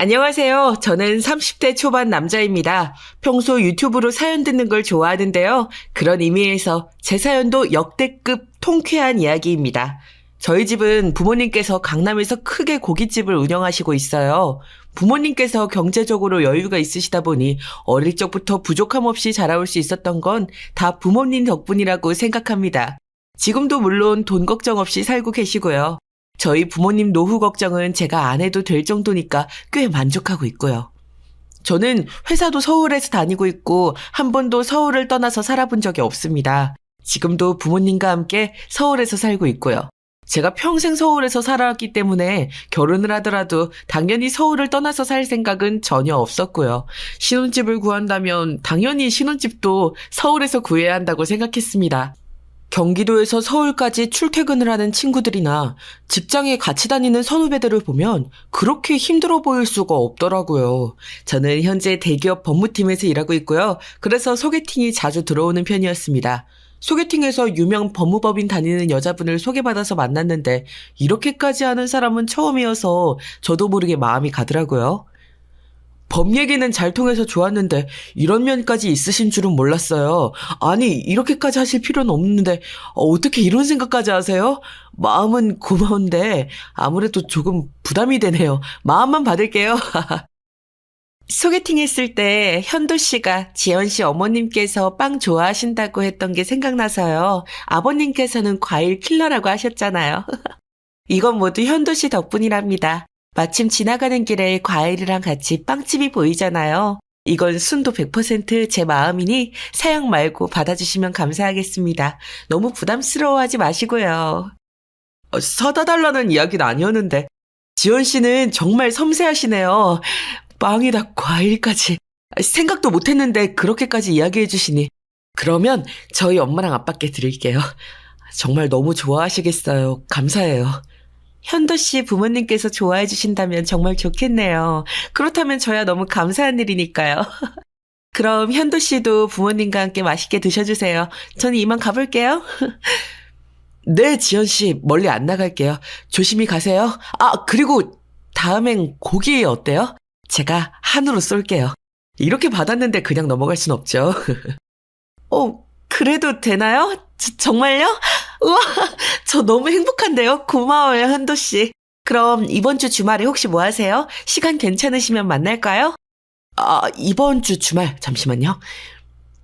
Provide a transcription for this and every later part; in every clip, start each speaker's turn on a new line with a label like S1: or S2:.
S1: 안녕하세요. 저는 30대 초반 남자입니다. 평소 유튜브로 사연 듣는 걸 좋아하는데요. 그런 의미에서 제 사연도 역대급 통쾌한 이야기입니다. 저희 집은 부모님께서 강남에서 크게 고깃집을 운영하시고 있어요. 부모님께서 경제적으로 여유가 있으시다 보니 어릴 적부터 부족함 없이 자라올 수 있었던 건 다 부모님 덕분이라고 생각합니다. 지금도 물론 돈 걱정 없이 살고 계시고요. 저희 부모님 노후 걱정은 제가 안 해도 될 정도니까 꽤 만족하고 있고요. 저는 회사도 서울에서 다니고 있고 한 번도 서울을 떠나서 살아본 적이 없습니다. 지금도 부모님과 함께 서울에서 살고 있고요. 제가 평생 서울에서 살아왔기 때문에 결혼을 하더라도 당연히 서울을 떠나서 살 생각은 전혀 없었고요. 신혼집을 구한다면 당연히 신혼집도 서울에서 구해야 한다고 생각했습니다. 경기도에서 서울까지 출퇴근을 하는 친구들이나 직장에 같이 다니는 선후배들을 보면 그렇게 힘들어 보일 수가 없더라고요. 저는 현재 대기업 법무팀에서 일하고 있고요. 그래서 소개팅이 자주 들어오는 편이었습니다. 소개팅에서 유명 법무법인 다니는 여자분을 소개받아서 만났는데 이렇게까지 하는 사람은 처음이어서 저도 모르게 마음이 가더라고요. 법 얘기는 잘 통해서 좋았는데 이런 면까지 있으신 줄은 몰랐어요. 아니, 이렇게까지 하실 필요는 없는데 어떻게 이런 생각까지 하세요? 마음은 고마운데 아무래도 조금 부담이 되네요. 마음만 받을게요. 소개팅 했을 때 현도 씨가 지연 씨 어머님께서 빵 좋아하신다고 했던 게 생각나서요. 아버님께서는 과일 킬러라고 하셨잖아요. 이건 모두 현도 씨 덕분이랍니다. 마침 지나가는 길에 과일이랑 같이 빵집이 보이잖아요. 이건 순도 100% 제 마음이니 사양 말고 받아주시면 감사하겠습니다. 너무 부담스러워하지 마시고요. 사다 달라는 이야기는 아니었는데 지연 씨는 정말 섬세하시네요. 빵이다 과일까지. 생각도 못했는데 그렇게까지 이야기해 주시니. 그러면 저희 엄마랑 아빠께 드릴게요. 정말 너무 좋아하시겠어요. 감사해요. 현도 씨 부모님께서 좋아해 주신다면 정말 좋겠네요. 그렇다면 저야 너무 감사한 일이니까요. 그럼 현도 씨도 부모님과 함께 맛있게 드셔주세요. 저는 이만 가볼게요. 네, 지연 씨 멀리 안 나갈게요. 조심히 가세요. 아, 그리고 다음엔 고기 어때요? 제가 한우로 쏠게요. 이렇게 받았는데 그냥 넘어갈 순 없죠. 그래도 되나요? 정말요? 우와, 저 너무 행복한데요? 고마워요, 현도씨. 그럼 이번 주 주말에 혹시 뭐 하세요? 시간 괜찮으시면 만날까요? 이번 주 주말, 잠시만요.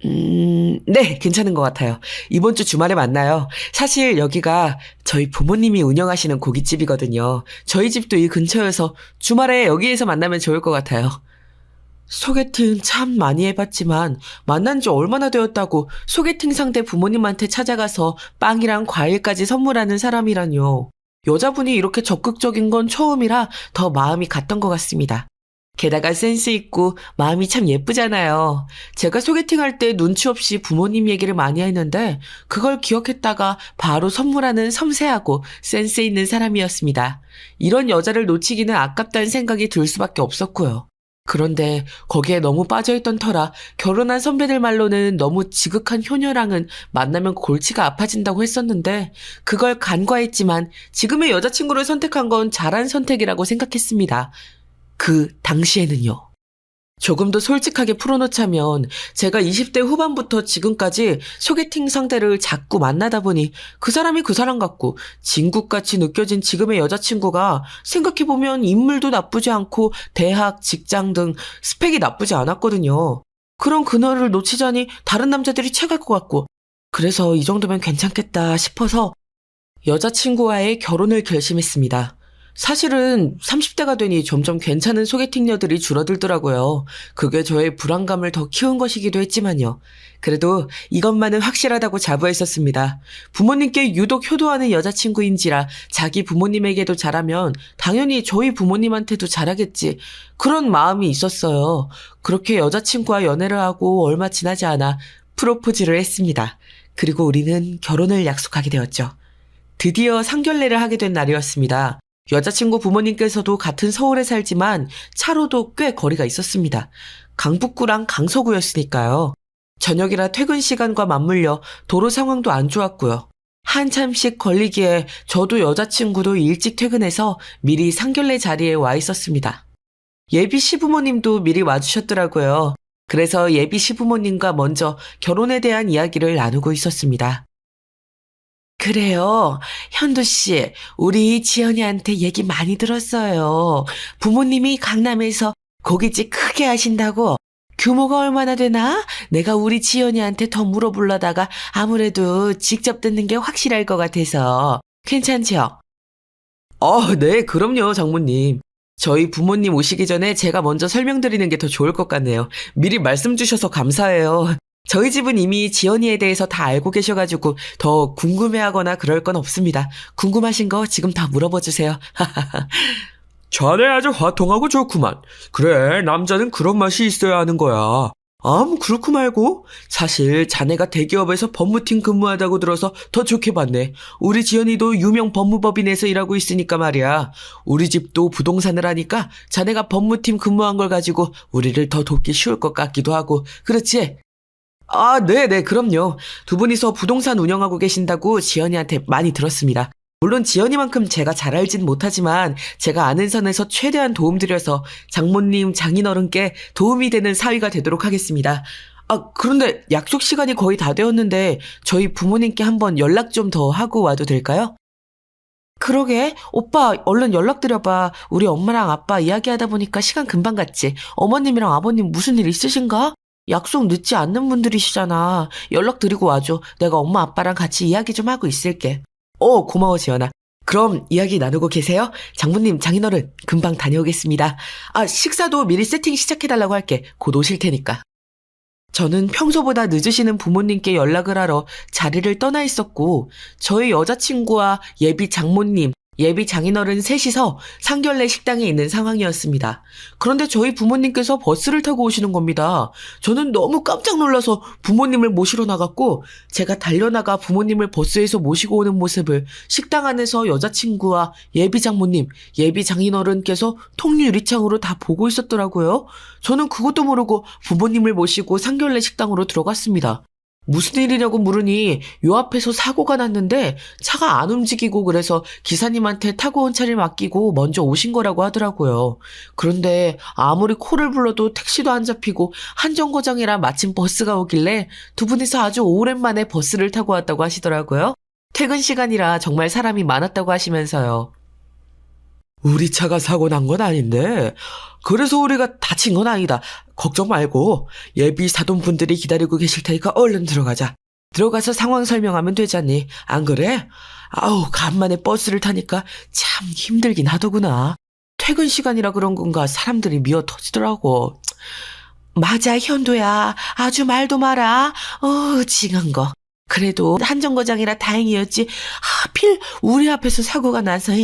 S1: 네, 괜찮은 것 같아요. 이번 주 주말에 만나요. 사실 여기가 저희 부모님이 운영하시는 고깃집이거든요. 저희 집도 이 근처여서 주말에 여기에서 만나면 좋을 것 같아요. 소개팅 참 많이 해봤지만 만난 지 얼마나 되었다고 소개팅 상대 부모님한테 찾아가서 빵이랑 과일까지 선물하는 사람이라뇨. 여자분이 이렇게 적극적인 건 처음이라 더 마음이 갔던 것 같습니다. 게다가 센스 있고 마음이 참 예쁘잖아요. 제가 소개팅할 때 눈치 없이 부모님 얘기를 많이 했는데 그걸 기억했다가 바로 선물하는 섬세하고 센스 있는 사람이었습니다. 이런 여자를 놓치기는 아깝다는 생각이 들 수밖에 없었고요. 그런데 거기에 너무 빠져있던 터라 결혼한 선배들 말로는 너무 지극한 효녀랑은 만나면 골치가 아파진다고 했었는데 그걸 간과했지만 지금의 여자친구를 선택한 건 잘한 선택이라고 생각했습니다. 그 당시에는요. 조금 더 솔직하게 풀어놓자면 제가 20대 후반부터 지금까지 소개팅 상대를 자꾸 만나다 보니 그 사람이 그 사람 같고 진국같이 느껴진 지금의 여자친구가 생각해보면 인물도 나쁘지 않고 대학, 직장 등 스펙이 나쁘지 않았거든요. 그런 그녀를 놓치자니 다른 남자들이 채갈 것 같고 그래서 이 정도면 괜찮겠다 싶어서 여자친구와의 결혼을 결심했습니다. 사실은 30대가 되니 점점 괜찮은 소개팅녀들이 줄어들더라고요. 그게 저의 불안감을 더 키운 것이기도 했지만요. 그래도 이것만은 확실하다고 자부했었습니다. 부모님께 유독 효도하는 여자친구인지라 자기 부모님에게도 잘하면 당연히 저희 부모님한테도 잘하겠지. 그런 마음이 있었어요. 그렇게 여자친구와 연애를 하고 얼마 지나지 않아 프로포즈를 했습니다. 그리고 우리는 결혼을 약속하게 되었죠. 드디어 상견례를 하게 된 날이었습니다. 여자친구 부모님께서도 같은 서울에 살지만 차로도 꽤 거리가 있었습니다. 강북구랑 강서구였으니까요. 저녁이라 퇴근 시간과 맞물려 도로 상황도 안 좋았고요. 한참씩 걸리기에 저도 여자친구도 일찍 퇴근해서 미리 상견례 자리에 와 있었습니다. 예비 시부모님도 미리 와주셨더라고요. 그래서 예비 시부모님과 먼저 결혼에 대한 이야기를 나누고 있었습니다. 그래요. 현도 씨, 우리 지연이한테 얘기 많이 들었어요. 부모님이 강남에서 고깃집 크게 하신다고. 규모가 얼마나 되나? 내가 우리 지연이한테 더 물어보려다가 아무래도 직접 듣는 게 확실할 것 같아서. 괜찮죠? 네, 그럼요, 장모님. 저희 부모님 오시기 전에 제가 먼저 설명드리는 게 더 좋을 것 같네요. 미리 말씀 주셔서 감사해요. 저희 집은 이미 지연이에 대해서 다 알고 계셔가지고 더 궁금해하거나 그럴 건 없습니다. 궁금하신 거 지금 다 물어봐 주세요. 자네 아주 화통하고 좋구만. 그래, 남자는 그런 맛이 있어야 하는 거야. 그렇고 말고. 사실 자네가 대기업에서 법무팀 근무하다고 들어서 더 좋게 봤네. 우리 지연이도 유명 법무법인에서 일하고 있으니까 말이야. 우리 집도 부동산을 하니까 자네가 법무팀 근무한 걸 가지고 우리를 더 돕기 쉬울 것 같기도 하고. 그렇지? 네네, 그럼요. 두 분이서 부동산 운영하고 계신다고 지연이한테 많이 들었습니다. 물론 지연이만큼 제가 잘 알진 못하지만 제가 아는 선에서 최대한 도움드려서 장모님, 장인어른께 도움이 되는 사위가 되도록 하겠습니다. 그런데 약속 시간이 거의 다 되었는데 저희 부모님께 한번 연락 좀 더 하고 와도 될까요? 그러게, 오빠 얼른 연락드려봐. 우리 엄마랑 아빠 이야기하다 보니까 시간 금방 갔지. 어머님이랑 아버님 무슨 일 있으신가? 약속 늦지 않는 분들이시잖아. 연락드리고 와줘. 내가 엄마 아빠랑 같이 이야기 좀 하고 있을게. 고마워, 지연아. 그럼 이야기 나누고 계세요? 장모님, 장인어른, 금방 다녀오겠습니다. 식사도 미리 세팅 시작해달라고 할게. 곧 오실 테니까. 저는 평소보다 늦으시는 부모님께 연락을 하러 자리를 떠나 있었고, 저희 여자친구와 예비 장모님, 예비 장인어른 셋이서 상결례 식당에 있는 상황이었습니다. 그런데 저희 부모님께서 버스를 타고 오시는 겁니다. 저는 너무 깜짝 놀라서 부모님을 모시러 나갔고, 제가 달려나가 부모님을 버스에서 모시고 오는 모습을 식당 안에서 여자친구와 예비 장모님, 예비 장인어른께서 통유리창으로 다 보고 있었더라고요. 저는 그것도 모르고 부모님을 모시고 상결례 식당으로 들어갔습니다. 무슨 일이냐고 물으니 요 앞에서 사고가 났는데 차가 안 움직이고 그래서 기사님한테 타고 온 차를 맡기고 먼저 오신 거라고 하더라고요. 그런데 아무리 코를 불러도 택시도 안 잡히고 한정거장이라 마침 버스가 오길래 두 분이서 아주 오랜만에 버스를 타고 왔다고 하시더라고요. 퇴근 시간이라 정말 사람이 많았다고 하시면서요. 우리 차가 사고 난 건 아닌데 그래서 우리가 다친 건 아니다. 걱정 말고 예비 사돈분들이 기다리고 계실 테니까 얼른 들어가자. 들어가서 상황 설명하면 되잖니. 안 그래? 간만에 버스를 타니까 참 힘들긴 하더구나. 퇴근 시간이라 그런 건가 사람들이 미어 터지더라고. 맞아, 현도야. 아주 말도 마라. 징한 거. 그래도 한정거장이라 다행이었지. 하필 우리 앞에서 사고가 나서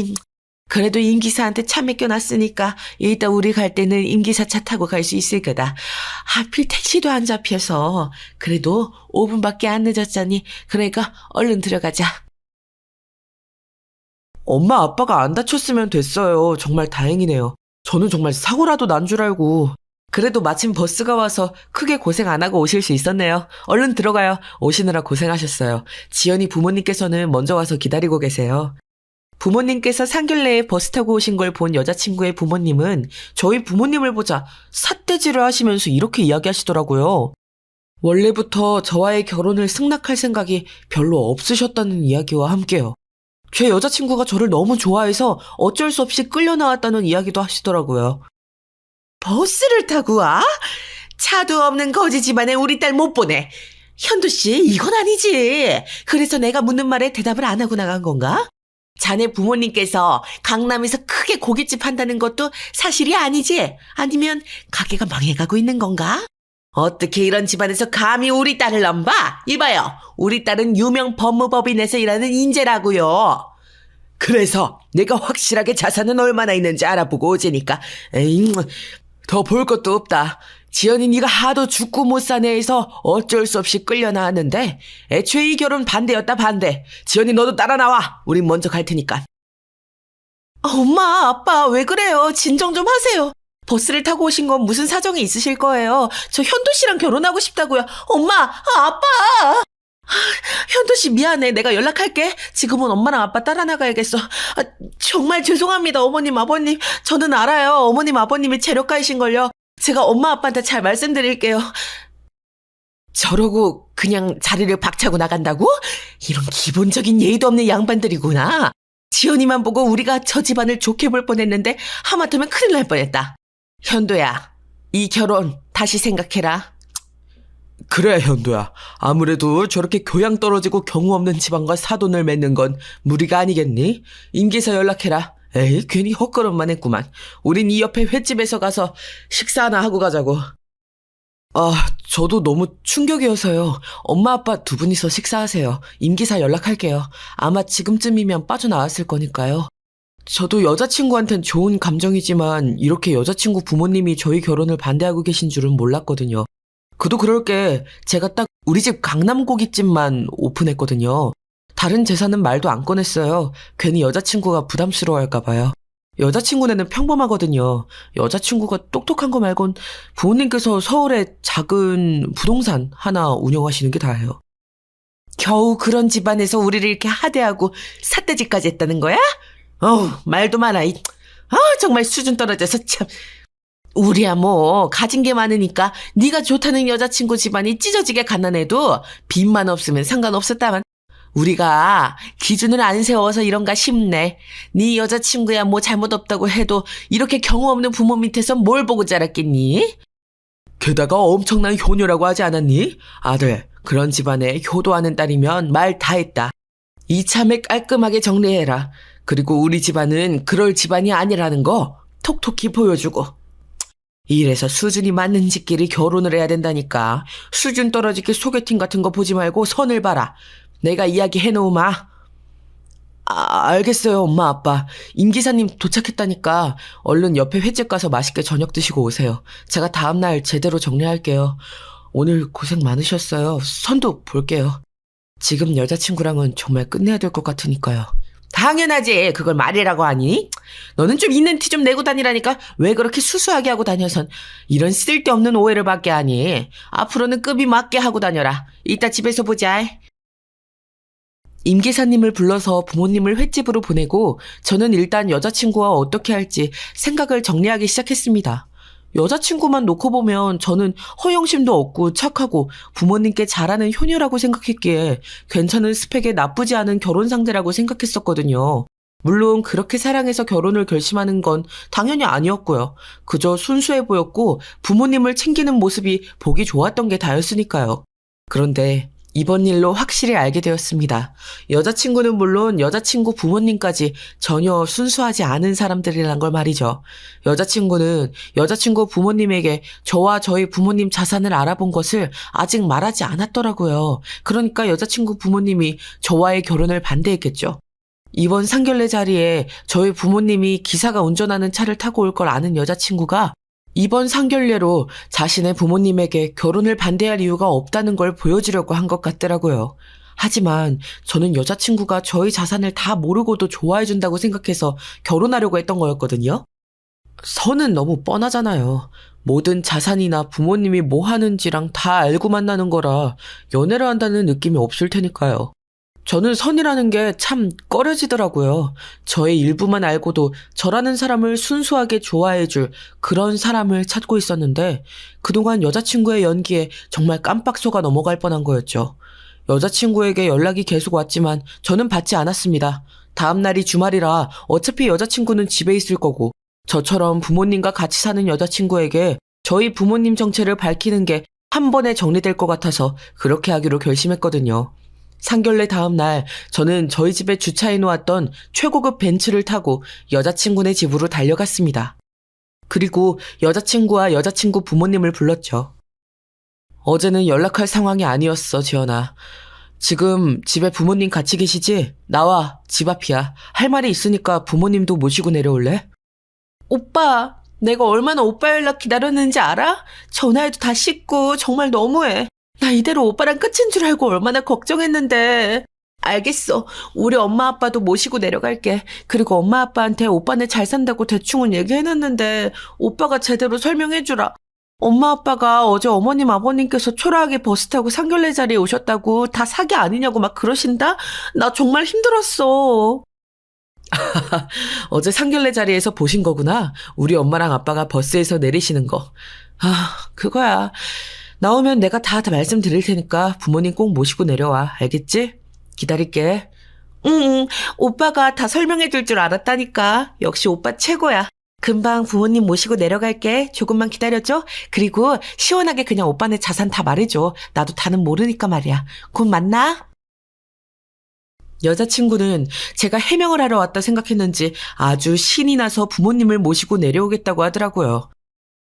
S1: 그래도 임기사한테 차 맡겨놨으니까 이따 우리 갈 때는 임기사 차 타고 갈 수 있을 거다. 하필 택시도 안 잡혀서. 그래도 5분밖에 안 늦었잖니. 그러니까 얼른 들어가자. 엄마 아빠가 안 다쳤으면 됐어요. 정말 다행이네요. 저는 정말 사고라도 난 줄 알고. 그래도 마침 버스가 와서 크게 고생 안 하고 오실 수 있었네요. 얼른 들어가요. 오시느라 고생하셨어요. 지연이 부모님께서는 먼저 와서 기다리고 계세요. 부모님께서 상길래에 버스 타고 오신 걸 본 여자친구의 부모님은 저희 부모님을 보자 삿대질을 하시면서 이렇게 이야기하시더라고요. 원래부터 저와의 결혼을 승낙할 생각이 별로 없으셨다는 이야기와 함께요. 제 여자친구가 저를 너무 좋아해서 어쩔 수 없이 끌려 나왔다는 이야기도 하시더라고요. 버스를 타고 와? 차도 없는 거지 집안에 우리 딸 못 보내. 현도씨, 이건 아니지. 그래서 내가 묻는 말에 대답을 안 하고 나간 건가? 자네 부모님께서 강남에서 크게 고깃집 한다는 것도 사실이 아니지? 아니면 가게가 망해가고 있는 건가? 어떻게 이런 집안에서 감히 우리 딸을 넘봐? 이봐요. 우리 딸은 유명 법무법인에서 일하는 인재라고요. 그래서 내가 확실하게 자산은 얼마나 있는지 알아보고 오자니까. 더 볼 것도 없다. 지연이 네가 하도 죽고 못 사네 해서 어쩔 수 없이 끌려 나왔는데 애초에 이 결혼 반대였다 반대. 지연이 너도 따라 나와. 우린 먼저 갈 테니까. 엄마, 아빠 왜 그래요? 진정 좀 하세요. 버스를 타고 오신 건 무슨 사정이 있으실 거예요. 저 현도 씨랑 결혼하고 싶다고요. 엄마, 아빠. 현도씨 미안해. 내가 연락할게. 지금은 엄마랑 아빠 따라 나가야겠어. 정말 죄송합니다. 어머님, 아버님. 저는 알아요. 어머님, 아버님이 재력가이신걸요. 제가 엄마, 아빠한테 잘 말씀드릴게요. 저러고 그냥 자리를 박차고 나간다고? 이런 기본적인 예의도 없는 양반들이구나. 지연이만 보고 우리가 저 집안을 좋게 볼 뻔했는데 하마터면 큰일 날 뻔했다. 현도야, 이 결혼 다시 생각해라. 그래, 현도야. 아무래도 저렇게 교양 떨어지고 경우 없는 집안과 사돈을 맺는 건 무리가 아니겠니? 임기사 연락해라. 에이, 괜히 헛걸음만 했구만. 우린 이 옆에 횟집에서 가서 식사 하나 하고 가자고. 저도 너무 충격이어서요. 엄마, 아빠 두 분이서 식사하세요. 임기사 연락할게요. 아마 지금쯤이면 빠져나왔을 거니까요. 저도 여자친구한텐 좋은 감정이지만 이렇게 여자친구 부모님이 저희 결혼을 반대하고 계신 줄은 몰랐거든요. 그도 그럴 게 제가 딱 우리 집 강남고깃집만 오픈했거든요. 다른 재산은 말도 안 꺼냈어요. 괜히 여자친구가 부담스러워할까 봐요. 여자친구네는 평범하거든요. 여자친구가 똑똑한 거 말곤 부모님께서 서울에 작은 부동산 하나 운영하시는 게 다예요. 겨우 그런 집안에서 우리를 이렇게 하대하고 삿대질까지 했다는 거야? 말도 많아. 정말 수준 떨어져서 참. 우리야 뭐 가진 게 많으니까 네가 좋다는 여자친구 집안이 찢어지게 가난해도 빚만 없으면 상관없었다만 우리가 기준을 안 세워서 이런가 싶네. 네 여자친구야 뭐 잘못 없다고 해도 이렇게 경우 없는 부모 밑에서 뭘 보고 자랐겠니? 게다가 엄청난 효녀라고 하지 않았니? 아들, 그런 집안에 효도하는 딸이면 말 다 했다. 이참에 깔끔하게 정리해라. 그리고 우리 집안은 그럴 집안이 아니라는 거 톡톡히 보여주고. 이래서 수준이 맞는 집끼리 결혼을 해야 된다니까. 수준 떨어지게 소개팅 같은 거 보지 말고 선을 봐라. 내가 이야기 해놓으마. 알겠어요, 엄마, 아빠. 임 기사님 도착했다니까 얼른 옆에 횟집 가서 맛있게 저녁 드시고 오세요. 제가 다음날 제대로 정리할게요. 오늘 고생 많으셨어요. 선도 볼게요. 지금 여자친구랑은 정말 끝내야 될 것 같으니까요. 당연하지. 그걸 말이라고 하니? 너는 좀 있는 티 좀 내고 다니라니까 왜 그렇게 수수하게 하고 다녀선 이런 쓸데없는 오해를 받게 하니? 앞으로는 급이 맞게 하고 다녀라. 이따 집에서 보자. 임 기사님을 불러서 부모님을 횟집으로 보내고 저는 일단 여자친구와 어떻게 할지 생각을 정리하기 시작했습니다. 여자친구만 놓고 보면 저는 허영심도 없고 착하고 부모님께 잘하는 효녀라고 생각했기에 괜찮은 스펙에 나쁘지 않은 결혼 상대라고 생각했었거든요. 물론 그렇게 사랑해서 결혼을 결심하는 건 당연히 아니었고요. 그저 순수해 보였고 부모님을 챙기는 모습이 보기 좋았던 게 다였으니까요. 그런데 이번 일로 확실히 알게 되었습니다. 여자친구는 물론 여자친구 부모님까지 전혀 순수하지 않은 사람들이란 걸 말이죠. 여자친구는 여자친구 부모님에게 저와 저희 부모님 자산을 알아본 것을 아직 말하지 않았더라고요. 그러니까 여자친구 부모님이 저와의 결혼을 반대했겠죠. 이번 상견례 자리에 저희 부모님이 기사가 운전하는 차를 타고 올 걸 아는 여자친구가 이번 상견례로 자신의 부모님에게 결혼을 반대할 이유가 없다는 걸 보여주려고 한 것 같더라고요. 하지만 저는 여자친구가 저희 자산을 다 모르고도 좋아해준다고 생각해서 결혼하려고 했던 거였거든요. 선은 너무 뻔하잖아요. 모든 자산이나 부모님이 뭐 하는지랑 다 알고 만나는 거라 연애를 한다는 느낌이 없을 테니까요. 저는 선이라는 게 참 꺼려지더라고요. 저의 일부만 알고도 저라는 사람을 순수하게 좋아해줄 그런 사람을 찾고 있었는데 그동안 여자친구의 연기에 정말 깜빡 속아 넘어갈 뻔한 거였죠. 여자친구에게 연락이 계속 왔지만 저는 받지 않았습니다. 다음 날이 주말이라 어차피 여자친구는 집에 있을 거고 저처럼 부모님과 같이 사는 여자친구에게 저희 부모님 정체를 밝히는 게 한 번에 정리될 것 같아서 그렇게 하기로 결심했거든요. 상견례 다음 날 저는 저희 집에 주차해 놓았던 최고급 벤츠를 타고 여자친구네 집으로 달려갔습니다. 그리고 여자친구와 여자친구 부모님을 불렀죠. 어제는 연락할 상황이 아니었어, 지연아. 지금 집에 부모님 같이 계시지? 나와, 집 앞이야. 할 말이 있으니까 부모님도 모시고 내려올래? 오빠, 내가 얼마나 오빠 연락 기다렸는지 알아? 전화해도 다 씻고 정말 너무해. 나 이대로 오빠랑 끝인 줄 알고 얼마나 걱정했는데. 알겠어. 우리 엄마 아빠도 모시고 내려갈게. 그리고 엄마 아빠한테 오빠네 잘 산다고 대충은 얘기해놨는데 오빠가 제대로 설명해주라. 엄마 아빠가 어제 어머님 아버님께서 초라하게 버스 타고 상견례 자리에 오셨다고 다 사기 아니냐고 막 그러신다? 나 정말 힘들었어. 어제 상견례 자리에서 보신 거구나. 우리 엄마랑 아빠가 버스에서 내리시는 거. 그거야. 나오면 내가 다 말씀드릴 테니까 부모님 꼭 모시고 내려와. 알겠지? 기다릴게. 응, 오빠가 다 설명해 줄 줄 알았다니까. 역시 오빠 최고야. 금방 부모님 모시고 내려갈게. 조금만 기다려줘. 그리고 시원하게 그냥 오빠네 자산 다 말해줘. 나도 다는 모르니까 말이야. 곧 만나. 여자친구는 제가 해명을 하러 왔다 생각했는지 아주 신이 나서 부모님을 모시고 내려오겠다고 하더라고요.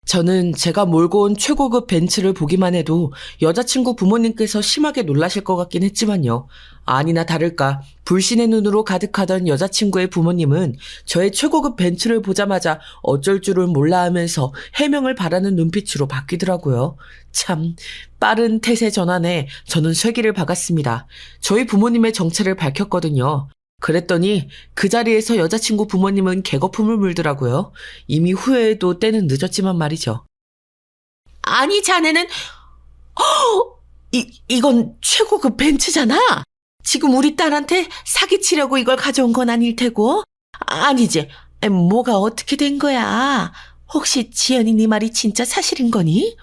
S1: 저는 제가 몰고 온 최고급 벤츠를 보기만 해도 여자친구 부모님께서 심하게 놀라실 것 같긴 했지만요. 아니나 다를까 불신의 눈으로 가득하던 여자친구의 부모님은 저의 최고급 벤츠를 보자마자 어쩔 줄을 몰라 하면서 해명을 바라는 눈빛으로 바뀌더라고요. 참 빠른 태세 전환에 저는 쇠기를 박았습니다. 저희 부모님의 정체를 밝혔거든요. 그랬더니 그 자리에서 여자친구 부모님은 개거품을 물더라고요. 이미 후회해도 때는 늦었지만 말이죠. 아니 자네는 이건 최고급 벤츠잖아. 지금 우리 딸한테 사기치려고 이걸 가져온 건 아닐 테고. 아니지. 뭐가 어떻게 된 거야? 혹시 지연이 네 말이 진짜 사실인 거니?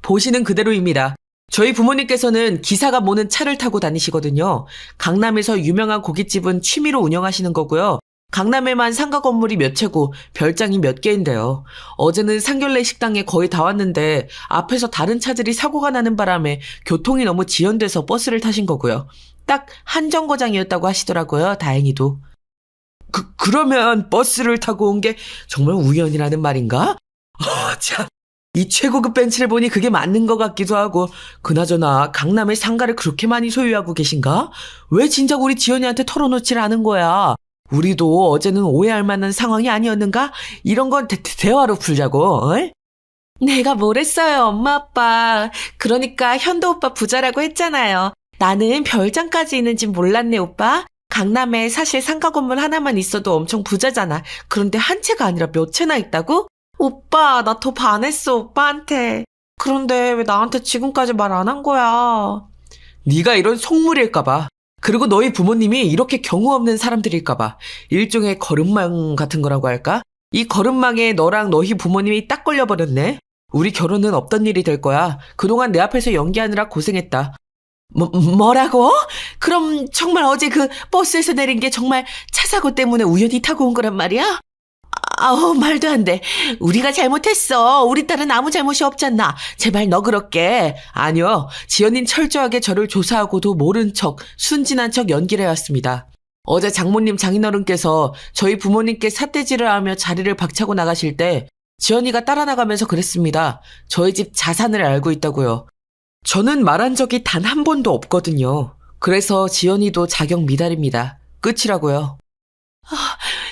S1: 보시는 그대로입니다. 저희 부모님께서는 기사가 모는 차를 타고 다니시거든요. 강남에서 유명한 고깃집은 취미로 운영하시는 거고요. 강남에만 상가 건물이 몇 채고 별장이 몇 개인데요. 어제는 상견례 식당에 거의 다 왔는데 앞에서 다른 차들이 사고가 나는 바람에 교통이 너무 지연돼서 버스를 타신 거고요. 딱 한 정거장이었다고 하시더라고요. 다행히도. 그러면 버스를 타고 온 게 정말 우연이라는 말인가? 참. 이 최고급 벤츠를 보니 그게 맞는 것 같기도 하고. 그나저나 강남에 상가를 그렇게 많이 소유하고 계신가? 왜 진작 우리 지연이한테 털어놓질 않은 거야? 우리도 어제는 오해할 만한 상황이 아니었는가? 이런 건 대화로 풀자고. 어이? 내가 뭘 했어요, 엄마 아빠. 그러니까 현도 오빠 부자라고 했잖아요. 나는 별장까지 있는지 몰랐네, 오빠. 강남에 사실 상가 건물 하나만 있어도 엄청 부자잖아. 그런데 한 채가 아니라 몇 채나 있다고? 오빠, 나 더 반했어, 오빠한테. 그런데 왜 나한테 지금까지 말 안 한 거야? 네가 이런 속물일까봐. 그리고 너희 부모님이 이렇게 경우 없는 사람들일까봐. 일종의 거름망 같은 거라고 할까? 이 거름망에 너랑 너희 부모님이 딱 걸려버렸네. 우리 결혼은 없던 일이 될 거야. 그동안 내 앞에서 연기하느라 고생했다. 뭐라고? 그럼 정말 어제 그 버스에서 내린 게 정말 차 사고 때문에 우연히 타고 온 거란 말이야? 말도 안 돼. 우리가 잘못했어. 우리 딸은 아무 잘못이 없잖아. 제발 너 그렇게. 아니요. 지연이는 철저하게 저를 조사하고도 모른 척, 순진한 척 연기를 해왔습니다. 어제 장모님 장인어른께서 저희 부모님께 삿대질을 하며 자리를 박차고 나가실 때 지연이가 따라 나가면서 그랬습니다. 저희 집 자산을 알고 있다고요. 저는 말한 적이 단 한 번도 없거든요. 그래서 지연이도 자격 미달입니다. 끝이라고요.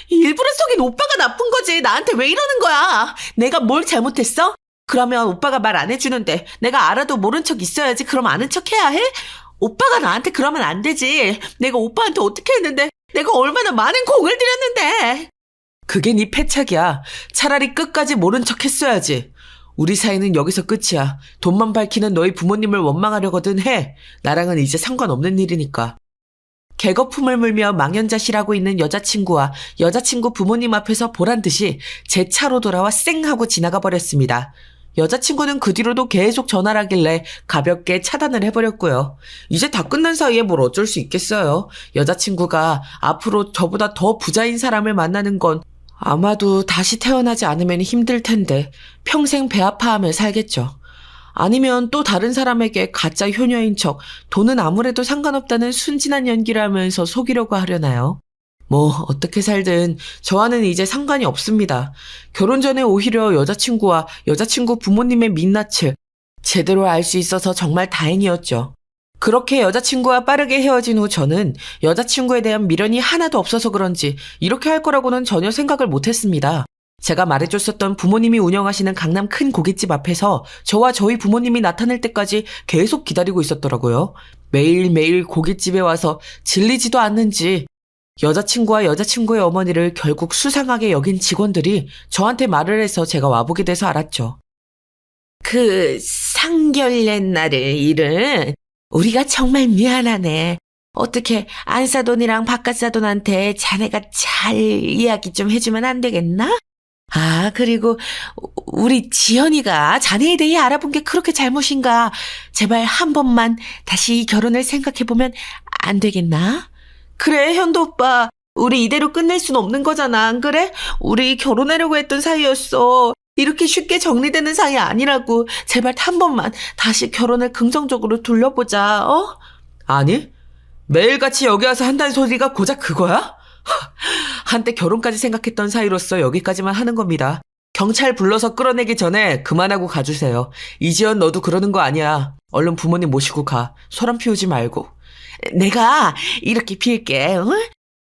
S1: 일부러 속인 오빠가 나쁜 거지. 나한테 왜 이러는 거야? 내가 뭘 잘못했어? 그러면 오빠가 말 안 해주는데 내가 알아도 모른 척 있어야지. 그럼 아는 척 해야 해? 오빠가 나한테 그러면 안 되지. 내가 오빠한테 어떻게 했는데? 내가 얼마나 많은 공을 들였는데. 그게 네 패착이야. 차라리 끝까지 모른 척 했어야지. 우리 사이는 여기서 끝이야. 돈만 밝히는 너희 부모님을 원망하려거든 해. 나랑은 이제 상관없는 일이니까. 개거품을 물며 망연자실하고 있는 여자친구와 여자친구 부모님 앞에서 보란듯이 제 차로 돌아와 쌩 하고 지나가 버렸습니다. 여자친구는 그 뒤로도 계속 전화를 하길래 가볍게 차단을 해버렸고요. 이제 다 끝난 사이에 뭘 어쩔 수 있겠어요. 여자친구가 앞으로 저보다 더 부자인 사람을 만나는 건 아마도 다시 태어나지 않으면 힘들 텐데 평생 배 아파하며 살겠죠. 아니면 또 다른 사람에게 가짜 효녀인 척 돈은 아무래도 상관없다는 순진한 연기를 하면서 속이려고 하려나요? 어떻게 살든 저와는 이제 상관이 없습니다. 결혼 전에 오히려 여자친구와 여자친구 부모님의 민낯을 제대로 알 수 있어서 정말 다행이었죠. 그렇게 여자친구와 빠르게 헤어진 후 저는 여자친구에 대한 미련이 하나도 없어서 그런지 이렇게 할 거라고는 전혀 생각을 못했습니다. 제가 말해줬었던 부모님이 운영하시는 강남 큰 고깃집 앞에서 저와 저희 부모님이 나타날 때까지 계속 기다리고 있었더라고요. 매일매일 고깃집에 와서 질리지도 않는지 여자친구와 여자친구의 어머니를 결국 수상하게 여긴 직원들이 저한테 말을 해서 제가 와보게 돼서 알았죠. 그 상견례 날을 일은 우리가 정말 미안하네. 어떻게 안사돈이랑 바깥사돈한테 자네가 잘 이야기 좀 해주면 안 되겠나? 아, 그리고 우리 지연이가 자네에 대해 알아본 게 그렇게 잘못인가? 제발 한 번만 다시 이 결혼을 생각해보면 안 되겠나? 그래, 현도 오빠. 우리 이대로 끝낼 순 없는 거잖아, 안 그래? 우리 결혼하려고 했던 사이였어. 이렇게 쉽게 정리되는 사이 아니라고. 제발 한 번만 다시 결혼을 긍정적으로 돌려보자, 어? 아니, 매일같이 여기 와서 한다는 소리가 고작 그거야? 한때 결혼까지 생각했던 사이로서 여기까지만 하는 겁니다. 경찰 불러서 끌어내기 전에 그만하고 가주세요. 이지연 너도 그러는 거 아니야. 얼른 부모님 모시고 가. 소란 피우지 말고. 내가 이렇게 빌게. 응?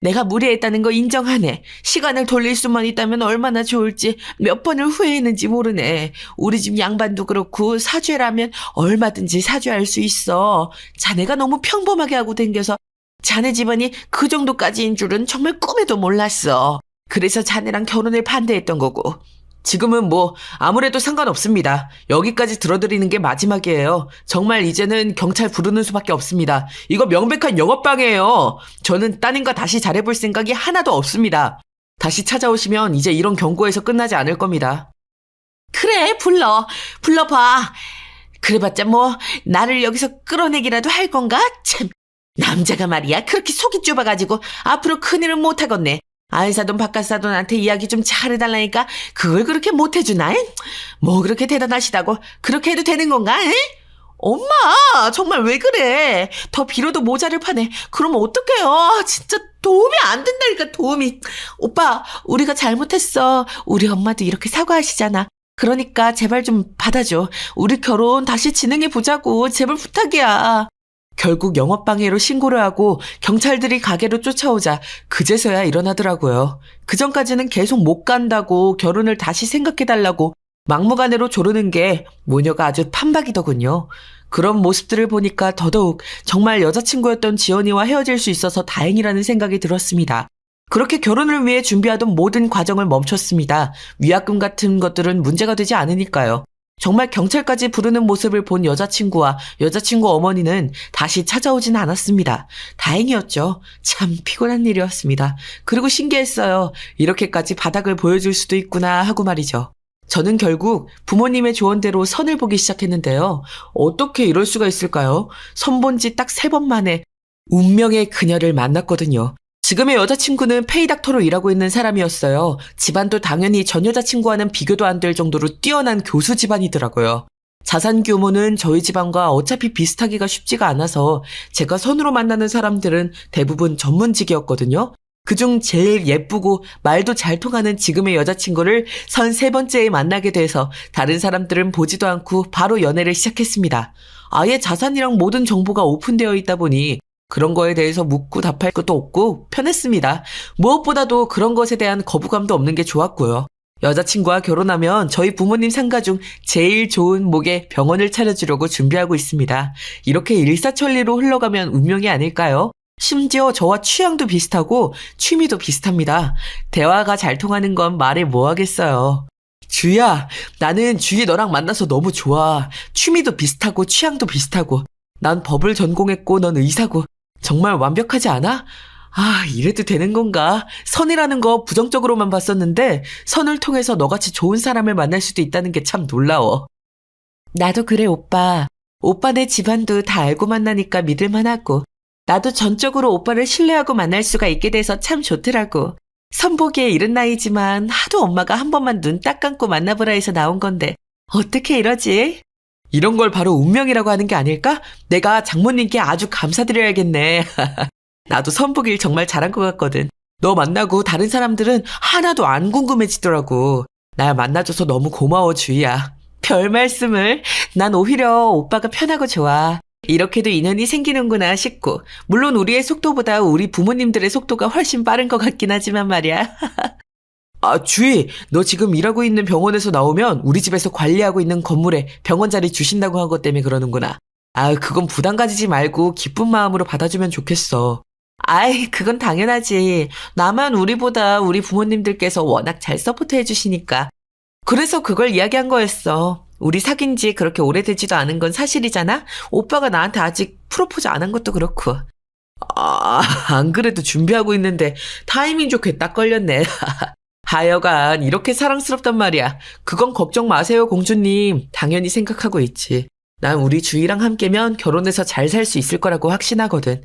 S1: 내가 무리했다는 거 인정하네. 시간을 돌릴 수만 있다면 얼마나 좋을지 몇 번을 후회했는지 모르네. 우리 집 양반도 그렇고 사죄라면 얼마든지 사죄할 수 있어. 자네가 너무 평범하게 하고 댕겨서 자네 집안이 그 정도까지인 줄은 정말 꿈에도 몰랐어. 그래서 자네랑 결혼을 반대했던 거고. 지금은 뭐 아무래도 상관없습니다. 여기까지 들어드리는 게 마지막이에요. 정말 이제는 경찰 부르는 수밖에 없습니다. 이거 명백한 영업방해예요. 저는 따님과 다시 잘해볼 생각이 하나도 없습니다. 다시 찾아오시면 이제 이런 경고에서 끝나지 않을 겁니다. 그래, 불러봐. 그래봤자 뭐 나를 여기서 끌어내기라도 할 건가? 참, 남자가 말이야 그렇게 속이 좁아가지고 앞으로 큰일은 못하겠네. 안사돈 바깥사돈한테 이야기 좀 잘해달라니까 그걸 그렇게 못해주나? 뭐 그렇게 대단하시다고 그렇게 해도 되는 건가? 에? 엄마 정말 왜 그래? 더 빌어도 모자를 파네. 그럼 어떡해요? 진짜 도움이 안 된다니까 도움이. 오빠 우리가 잘못했어. 우리 엄마도 이렇게 사과하시잖아. 그러니까 제발 좀 받아줘. 우리 결혼 다시 진행해보자고. 제발 부탁이야. 결국 영업방해로 신고를 하고 경찰들이 가게로 쫓아오자 그제서야 일어나더라고요. 그전까지는 계속 못 간다고 결혼을 다시 생각해달라고 막무가내로 조르는 게 모녀가 아주 판박이더군요. 그런 모습들을 보니까 더더욱 정말 여자친구였던 지연이와 헤어질 수 있어서 다행이라는 생각이 들었습니다. 그렇게 결혼을 위해 준비하던 모든 과정을 멈췄습니다. 위약금 같은 것들은 문제가 되지 않으니까요. 정말 경찰까지 부르는 모습을 본 여자친구와 여자친구 어머니는 다시 찾아오진 않았습니다. 다행이었죠. 참 피곤한 일이었습니다. 그리고 신기했어요. 이렇게까지 바닥을 보여줄 수도 있구나 하고 말이죠. 저는 결국 부모님의 조언대로 선을 보기 시작했는데요. 어떻게 이럴 수가 있을까요? 선본 지 딱 3번 만에 운명의 그녀를 만났거든요. 지금의 여자친구는 페이닥터로 일하고 있는 사람이었어요. 집안도 당연히 전 여자친구와는 비교도 안 될 정도로 뛰어난 교수 집안이더라고요. 자산 규모는 저희 집안과 어차피 비슷하기가 쉽지가 않아서 제가 선으로 만나는 사람들은 대부분 전문직이었거든요. 그중 제일 예쁘고 말도 잘 통하는 지금의 여자친구를 선 3번째에 만나게 돼서 다른 사람들은 보지도 않고 바로 연애를 시작했습니다. 아예 자산이랑 모든 정보가 오픈되어 있다 보니 그런 거에 대해서 묻고 답할 것도 없고 편했습니다. 무엇보다도 그런 것에 대한 거부감도 없는 게 좋았고요. 여자친구와 결혼하면 저희 부모님 상가 중 제일 좋은 목에 병원을 차려주려고 준비하고 있습니다. 이렇게 일사천리로 흘러가면 운명이 아닐까요? 심지어 저와 취향도 비슷하고 취미도 비슷합니다. 대화가 잘 통하는 건 말해 뭐 하겠어요. 주희야, 나는 주희 너랑 만나서 너무 좋아. 취미도 비슷하고 취향도 비슷하고. 난 법을 전공했고 넌 의사고. 정말 완벽하지 않아? 아, 이래도 되는 건가? 선이라는 거 부정적으로만 봤었는데 선을 통해서 너같이 좋은 사람을 만날 수도 있다는 게 참 놀라워. 나도 그래, 오빠. 오빠네 집안도 다 알고 만나니까 믿을만하고 나도 전적으로 오빠를 신뢰하고 만날 수가 있게 돼서 참 좋더라고. 선보기에 이른 나이지만 하도 엄마가 한 번만 눈 딱 감고 만나보라 해서 나온 건데 어떻게 이러지? 이런 걸 바로 운명이라고 하는 게 아닐까? 내가 장모님께 아주 감사드려야겠네. 나도 선보길 정말 잘한 것 같거든. 너 만나고 다른 사람들은 하나도 안 궁금해지더라고. 날 만나줘서 너무 고마워, 주희야. 별 말씀을. 난 오히려 오빠가 편하고 좋아. 이렇게도 인연이 생기는구나 싶고 물론 우리의 속도보다 우리 부모님들의 속도가 훨씬 빠른 것 같긴 하지만 말이야. 아, 주희, 너 지금 일하고 있는 병원에서 나오면 우리 집에서 관리하고 있는 건물에 병원 자리 주신다고 한 것 때문에 그러는구나. 아, 그건 부담 가지지 말고 기쁜 마음으로 받아주면 좋겠어. 아이, 그건 당연하지. 나만 우리보다 우리 부모님들께서 워낙 잘 서포트 해주시니까. 그래서 그걸 이야기한 거였어. 우리 사귄 지 그렇게 오래되지도 않은 건 사실이잖아? 오빠가 나한테 아직 프로포즈 안 한 것도 그렇고. 안 그래도 준비하고 있는데 타이밍 좋게 딱 걸렸네. 하여간 이렇게 사랑스럽단 말이야. 그건 걱정 마세요, 공주님. 당연히 생각하고 있지. 난 우리 주희랑 함께면 결혼해서 잘 살 수 있을 거라고 확신하거든.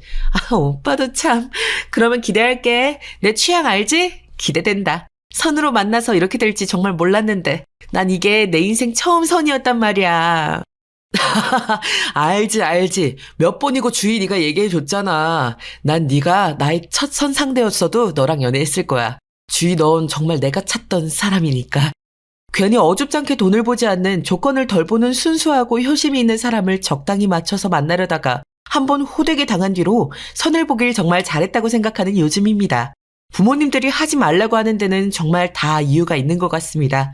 S1: 오빠도 참. 그러면 기대할게. 내 취향 알지? 기대된다. 선으로 만나서 이렇게 될지 정말 몰랐는데 난 이게 내 인생 처음 선이었단 말이야. 알지. 몇 번이고 주희 네가 얘기해줬잖아. 난 네가 나의 첫 선 상대였어도 너랑 연애했을 거야. 주희 넌 정말 내가 찾던 사람이니까. 괜히 어줍잖게 돈을 보지 않는 조건을 덜 보는 순수하고 효심이 있는 사람을 적당히 맞춰서 만나려다가 한번 호되게 당한 뒤로 선을 보길 정말 잘했다고 생각하는 요즘입니다. 부모님들이 하지 말라고 하는 데는 정말 다 이유가 있는 것 같습니다.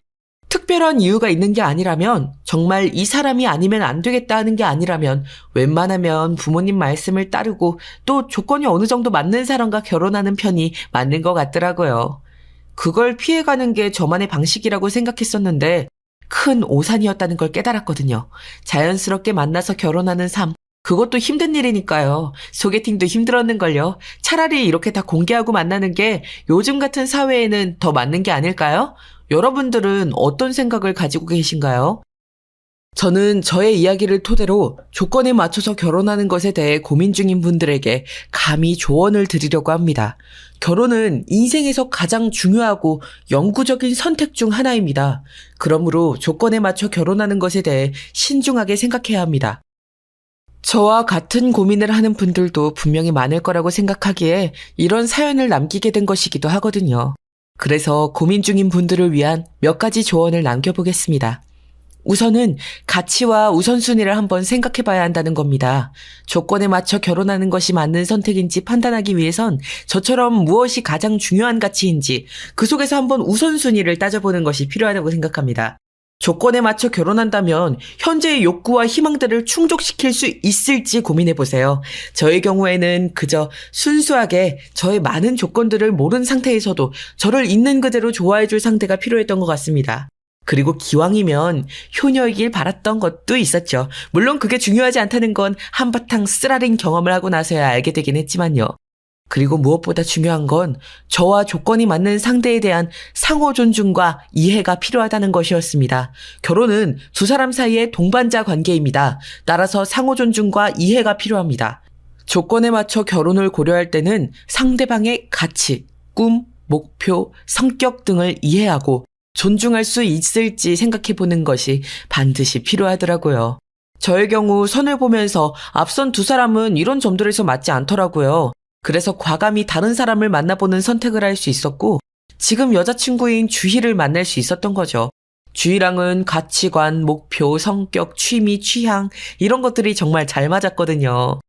S1: 특별한 이유가 있는 게 아니라면, 정말 이 사람이 아니면 안 되겠다 하는 게 아니라면 웬만하면 부모님 말씀을 따르고 또 조건이 어느 정도 맞는 사람과 결혼하는 편이 맞는 것 같더라고요. 그걸 피해가는 게 저만의 방식이라고 생각했었는데 큰 오산이었다는 걸 깨달았거든요. 자연스럽게 만나서 결혼하는 삶, 그것도 힘든 일이니까요. 소개팅도 힘들었는걸요. 차라리 이렇게 다 공개하고 만나는 게 요즘 같은 사회에는 더 맞는 게 아닐까요? 여러분들은 어떤 생각을 가지고 계신가요? 저는 저의 이야기를 토대로 조건에 맞춰서 결혼하는 것에 대해 고민 중인 분들에게 감히 조언을 드리려고 합니다. 결혼은 인생에서 가장 중요하고 영구적인 선택 중 하나입니다. 그러므로 조건에 맞춰 결혼하는 것에 대해 신중하게 생각해야 합니다. 저와 같은 고민을 하는 분들도 분명히 많을 거라고 생각하기에 이런 사연을 남기게 된 것이기도 하거든요. 그래서 고민 중인 분들을 위한 몇 가지 조언을 남겨보겠습니다. 우선은 가치와 우선순위를 한번 생각해 봐야 한다는 겁니다. 조건에 맞춰 결혼하는 것이 맞는 선택인지 판단하기 위해선 저처럼 무엇이 가장 중요한 가치인지 그 속에서 한번 우선순위를 따져보는 것이 필요하다고 생각합니다. 조건에 맞춰 결혼한다면 현재의 욕구와 희망들을 충족시킬 수 있을지 고민해 보세요. 저의 경우에는 그저 순수하게 저의 많은 조건들을 모른 상태에서도 저를 있는 그대로 좋아해 줄 상대가 필요했던 것 같습니다. 그리고 기왕이면 효녀이길 바랐던 것도 있었죠. 물론 그게 중요하지 않다는 건 한바탕 쓰라린 경험을 하고 나서야 알게 되긴 했지만요. 그리고 무엇보다 중요한 건 저와 조건이 맞는 상대에 대한 상호 존중과 이해가 필요하다는 것이었습니다. 결혼은 두 사람 사이의 동반자 관계입니다. 따라서 상호 존중과 이해가 필요합니다. 조건에 맞춰 결혼을 고려할 때는 상대방의 가치, 꿈, 목표, 성격 등을 이해하고 존중할 수 있을지 생각해보는 것이 반드시 필요하더라고요. 저의 경우 선을 보면서 앞선 두 사람은 이런 점들에서 맞지 않더라고요. 그래서 과감히 다른 사람을 만나보는 선택을 할 수 있었고 지금 여자친구인 주희를 만날 수 있었던 거죠. 주희랑은 가치관, 목표, 성격, 취미, 취향 이런 것들이 정말 잘 맞았거든요.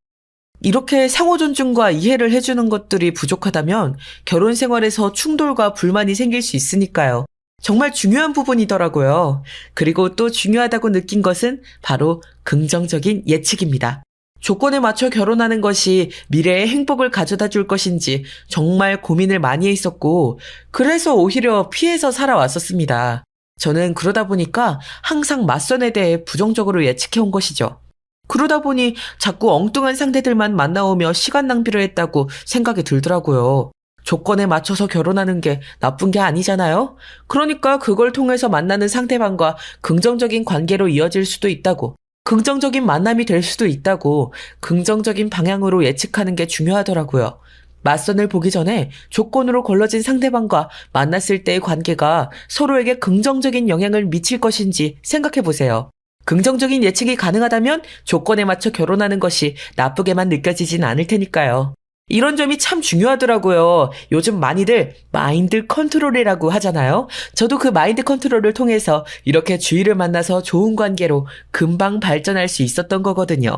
S1: 이렇게 상호 존중과 이해를 해주는 것들이 부족하다면 결혼 생활에서 충돌과 불만이 생길 수 있으니까요. 정말 중요한 부분이더라고요. 그리고 또 중요하다고 느낀 것은 바로 긍정적인 예측입니다. 조건에 맞춰 결혼하는 것이 미래의 행복을 가져다 줄 것인지 정말 고민을 많이 했었고 그래서 오히려 피해서 살아왔었습니다. 저는 그러다 보니까 항상 맞선에 대해 부정적으로 예측해온 것이죠. 그러다 보니 자꾸 엉뚱한 상대들만 만나오며 시간 낭비를 했다고 생각이 들더라고요. 조건에 맞춰서 결혼하는 게 나쁜 게 아니잖아요? 그러니까 그걸 통해서 만나는 상대방과 긍정적인 관계로 이어질 수도 있다고, 긍정적인 만남이 될 수도 있다고, 긍정적인 방향으로 예측하는 게 중요하더라고요. 맞선을 보기 전에 조건으로 걸러진 상대방과 만났을 때의 관계가 서로에게 긍정적인 영향을 미칠 것인지 생각해 보세요. 긍정적인 예측이 가능하다면 조건에 맞춰 결혼하는 것이 나쁘게만 느껴지진 않을 테니까요. 이런 점이 참 중요하더라고요. 요즘 많이들 마인드 컨트롤이라고 하잖아요. 저도 그 마인드 컨트롤을 통해서 이렇게 주위를 만나서 좋은 관계로 금방 발전할 수 있었던 거거든요.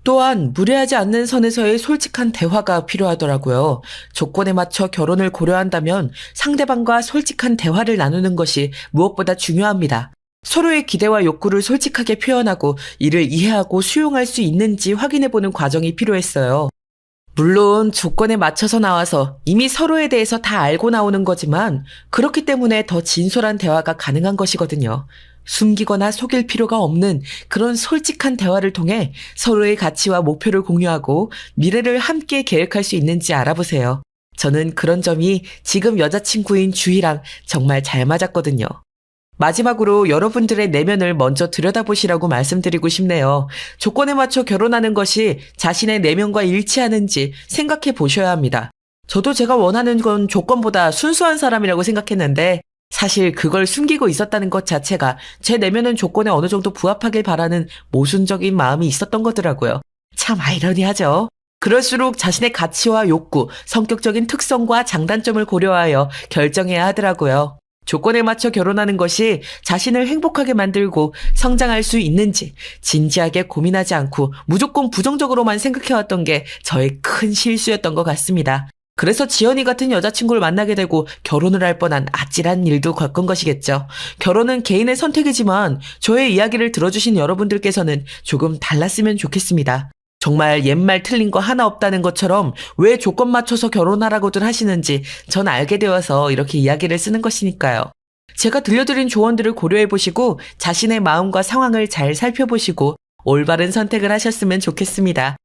S1: 또한 무례하지 않는 선에서의 솔직한 대화가 필요하더라고요. 조건에 맞춰 결혼을 고려한다면 상대방과 솔직한 대화를 나누는 것이 무엇보다 중요합니다. 서로의 기대와 욕구를 솔직하게 표현하고 이를 이해하고 수용할 수 있는지 확인해보는 과정이 필요했어요. 물론 조건에 맞춰서 나와서 이미 서로에 대해서 다 알고 나오는 거지만 그렇기 때문에 더 진솔한 대화가 가능한 것이거든요. 숨기거나 속일 필요가 없는 그런 솔직한 대화를 통해 서로의 가치와 목표를 공유하고 미래를 함께 계획할 수 있는지 알아보세요. 저는 그런 점이 지금 여자친구인 주희랑 정말 잘 맞았거든요. 마지막으로 여러분들의 내면을 먼저 들여다보시라고 말씀드리고 싶네요. 조건에 맞춰 결혼하는 것이 자신의 내면과 일치하는지 생각해 보셔야 합니다. 저도 제가 원하는 건 조건보다 순수한 사람이라고 생각했는데 사실 그걸 숨기고 있었다는 것 자체가 제 내면은 조건에 어느 정도 부합하길 바라는 모순적인 마음이 있었던 거더라고요. 참 아이러니하죠. 그럴수록 자신의 가치와 욕구, 성격적인 특성과 장단점을 고려하여 결정해야 하더라고요. 조건에 맞춰 결혼하는 것이 자신을 행복하게 만들고 성장할 수 있는지 진지하게 고민하지 않고 무조건 부정적으로만 생각해왔던 게 저의 큰 실수였던 것 같습니다. 그래서 지연이 같은 여자친구를 만나게 되고 결혼을 할 뻔한 아찔한 일도 겪은 것이겠죠. 결혼은 개인의 선택이지만 저의 이야기를 들어주신 여러분들께서는 조금 달랐으면 좋겠습니다. 정말 옛말 틀린 거 하나 없다는 것처럼 왜 조건 맞춰서 결혼하라고들 하시는지 전 알게 되어서 이렇게 이야기를 쓰는 것이니까요. 제가 들려드린 조언들을 고려해보시고 자신의 마음과 상황을 잘 살펴보시고 올바른 선택을 하셨으면 좋겠습니다.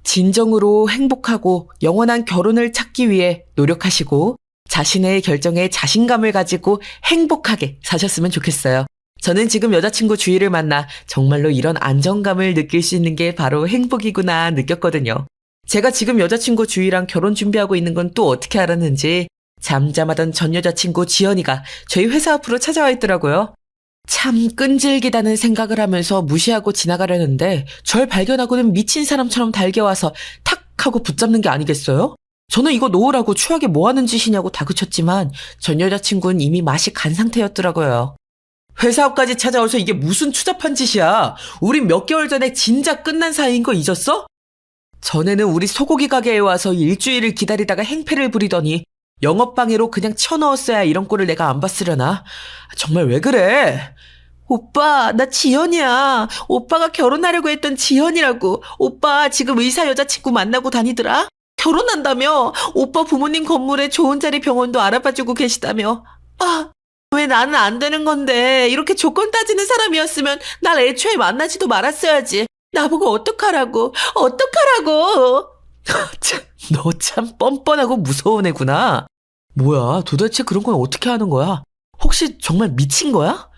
S1: 진정으로 행복하고 영원한 결혼을 찾기 위해 노력하시고 자신의 결정에 자신감을 가지고 행복하게 사셨으면 좋겠어요. 저는 지금 여자친구 주희를 만나 정말로 이런 안정감을 느낄 수 있는 게 바로 행복이구나 느꼈거든요. 제가 지금 여자친구 주희랑 결혼 준비하고 있는 건 또 어떻게 알았는지 잠잠하던 전 여자친구 지연이가 저희 회사 앞으로 찾아와 있더라고요. 참 끈질기다는 생각을 하면서 무시하고 지나가려는데 절 발견하고는 미친 사람처럼 달겨와서 탁 하고 붙잡는 게 아니겠어요? 저는 이거 놓으라고 추하게 뭐 하는 짓이냐고 다그쳤지만 전 여자친구는 이미 맛이 간 상태였더라고요. 회사 앞까지 찾아와서 이게 무슨 추잡한 짓이야. 우린 몇 개월 전에 진작 끝난 사이인 거 잊었어? 전에는 우리 소고기 가게에 와서 일주일을 기다리다가 행패를 부리더니 영업방해로 그냥 쳐넣었어야 이런 꼴을 내가 안 봤으려나? 정말 왜 그래? 오빠, 나 지연이야. 오빠가 결혼하려고 했던 지연이라고. 오빠 지금 의사 여자친구 만나고 다니더라? 결혼한다며? 오빠 부모님 건물에 좋은 자리 병원도 알아봐주고 계시다며. 아, 왜 나는 안 되는 건데. 이렇게 조건 따지는 사람이었으면 날 애초에 만나지도 말았어야지. 나보고 어떡하라고. 어떡하라고. 너 참 뻔뻔하고 무서운 애구나. 뭐야, 도대체 그런 건 어떻게 하는 거야? 혹시 정말 미친 거야?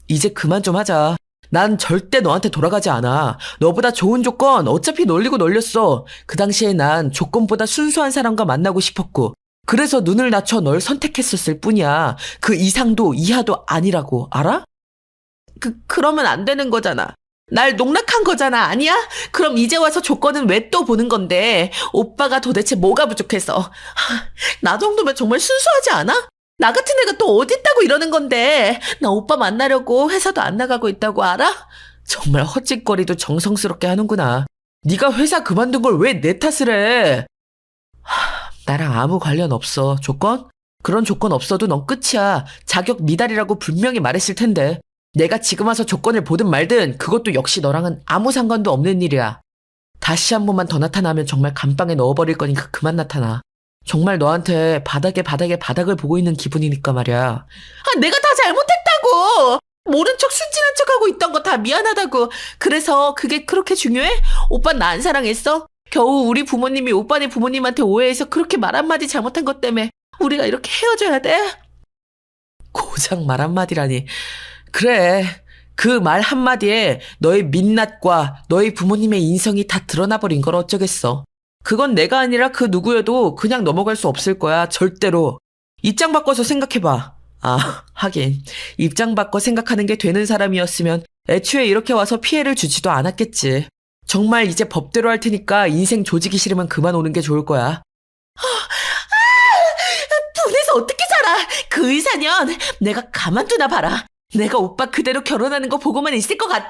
S1: 이제 그만 좀 하자. 난 절대 너한테 돌아가지 않아. 너보다 좋은 조건 어차피 놀리고 놀렸어. 그 당시에 난 조건보다 순수한 사람과 만나고 싶었고 그래서 눈을 낮춰 널 선택했었을 뿐이야. 그 이상도 이하도 아니라고, 알아? 그러면 안 되는 거잖아. 날 농락한 거잖아, 아니야? 그럼 이제 와서 조건은 왜 또 보는 건데? 오빠가 도대체 뭐가 부족해서? 나 정도면 정말 순수하지 않아? 나 같은 애가 또 어디 있다고 이러는 건데? 나 오빠 만나려고 회사도 안 나가고 있다고 알아? 정말 헛짓거리도 정성스럽게 하는구나. 네가 회사 그만둔 걸 왜 내 탓을 해? 나랑 아무 관련 없어. 조건? 그런 조건 없어도 넌 끝이야. 자격 미달이라고 분명히 말했을 텐데. 내가 지금 와서 조건을 보든 말든 그것도 역시 너랑은 아무 상관도 없는 일이야. 다시 한 번만 더 나타나면 정말 감방에 넣어버릴 거니까 그만 나타나. 정말 너한테 바닥을 보고 있는 기분이니까 말이야. 내가 다 잘못했다고! 모른 척 순진한 척하고 있던 거 다 미안하다고. 그래서 그게 그렇게 중요해? 오빠 나 안 사랑했어? 겨우 우리 부모님이 오빠네 부모님한테 오해해서 그렇게 말 한마디 잘못한 것 때문에 우리가 이렇게 헤어져야 돼? 고작 말 한마디라니. 그래, 그 말 한마디에 너의 민낯과 너희 부모님의 인성이 다 드러나버린 걸 어쩌겠어. 그건 내가 아니라 그 누구여도 그냥 넘어갈 수 없을 거야, 절대로. 입장 바꿔서 생각해봐. 하긴 입장 바꿔 생각하는 게 되는 사람이었으면 애초에 이렇게 와서 피해를 주지도 않았겠지. 정말 이제 법대로 할 테니까 인생 조지기 싫으면 그만 오는 게 좋을 거야. 분해서 어떻게 살아? 그 의사년 내가 가만두나 봐라. 내가 오빠 그대로 결혼하는 거 보고만 있을 것 같아?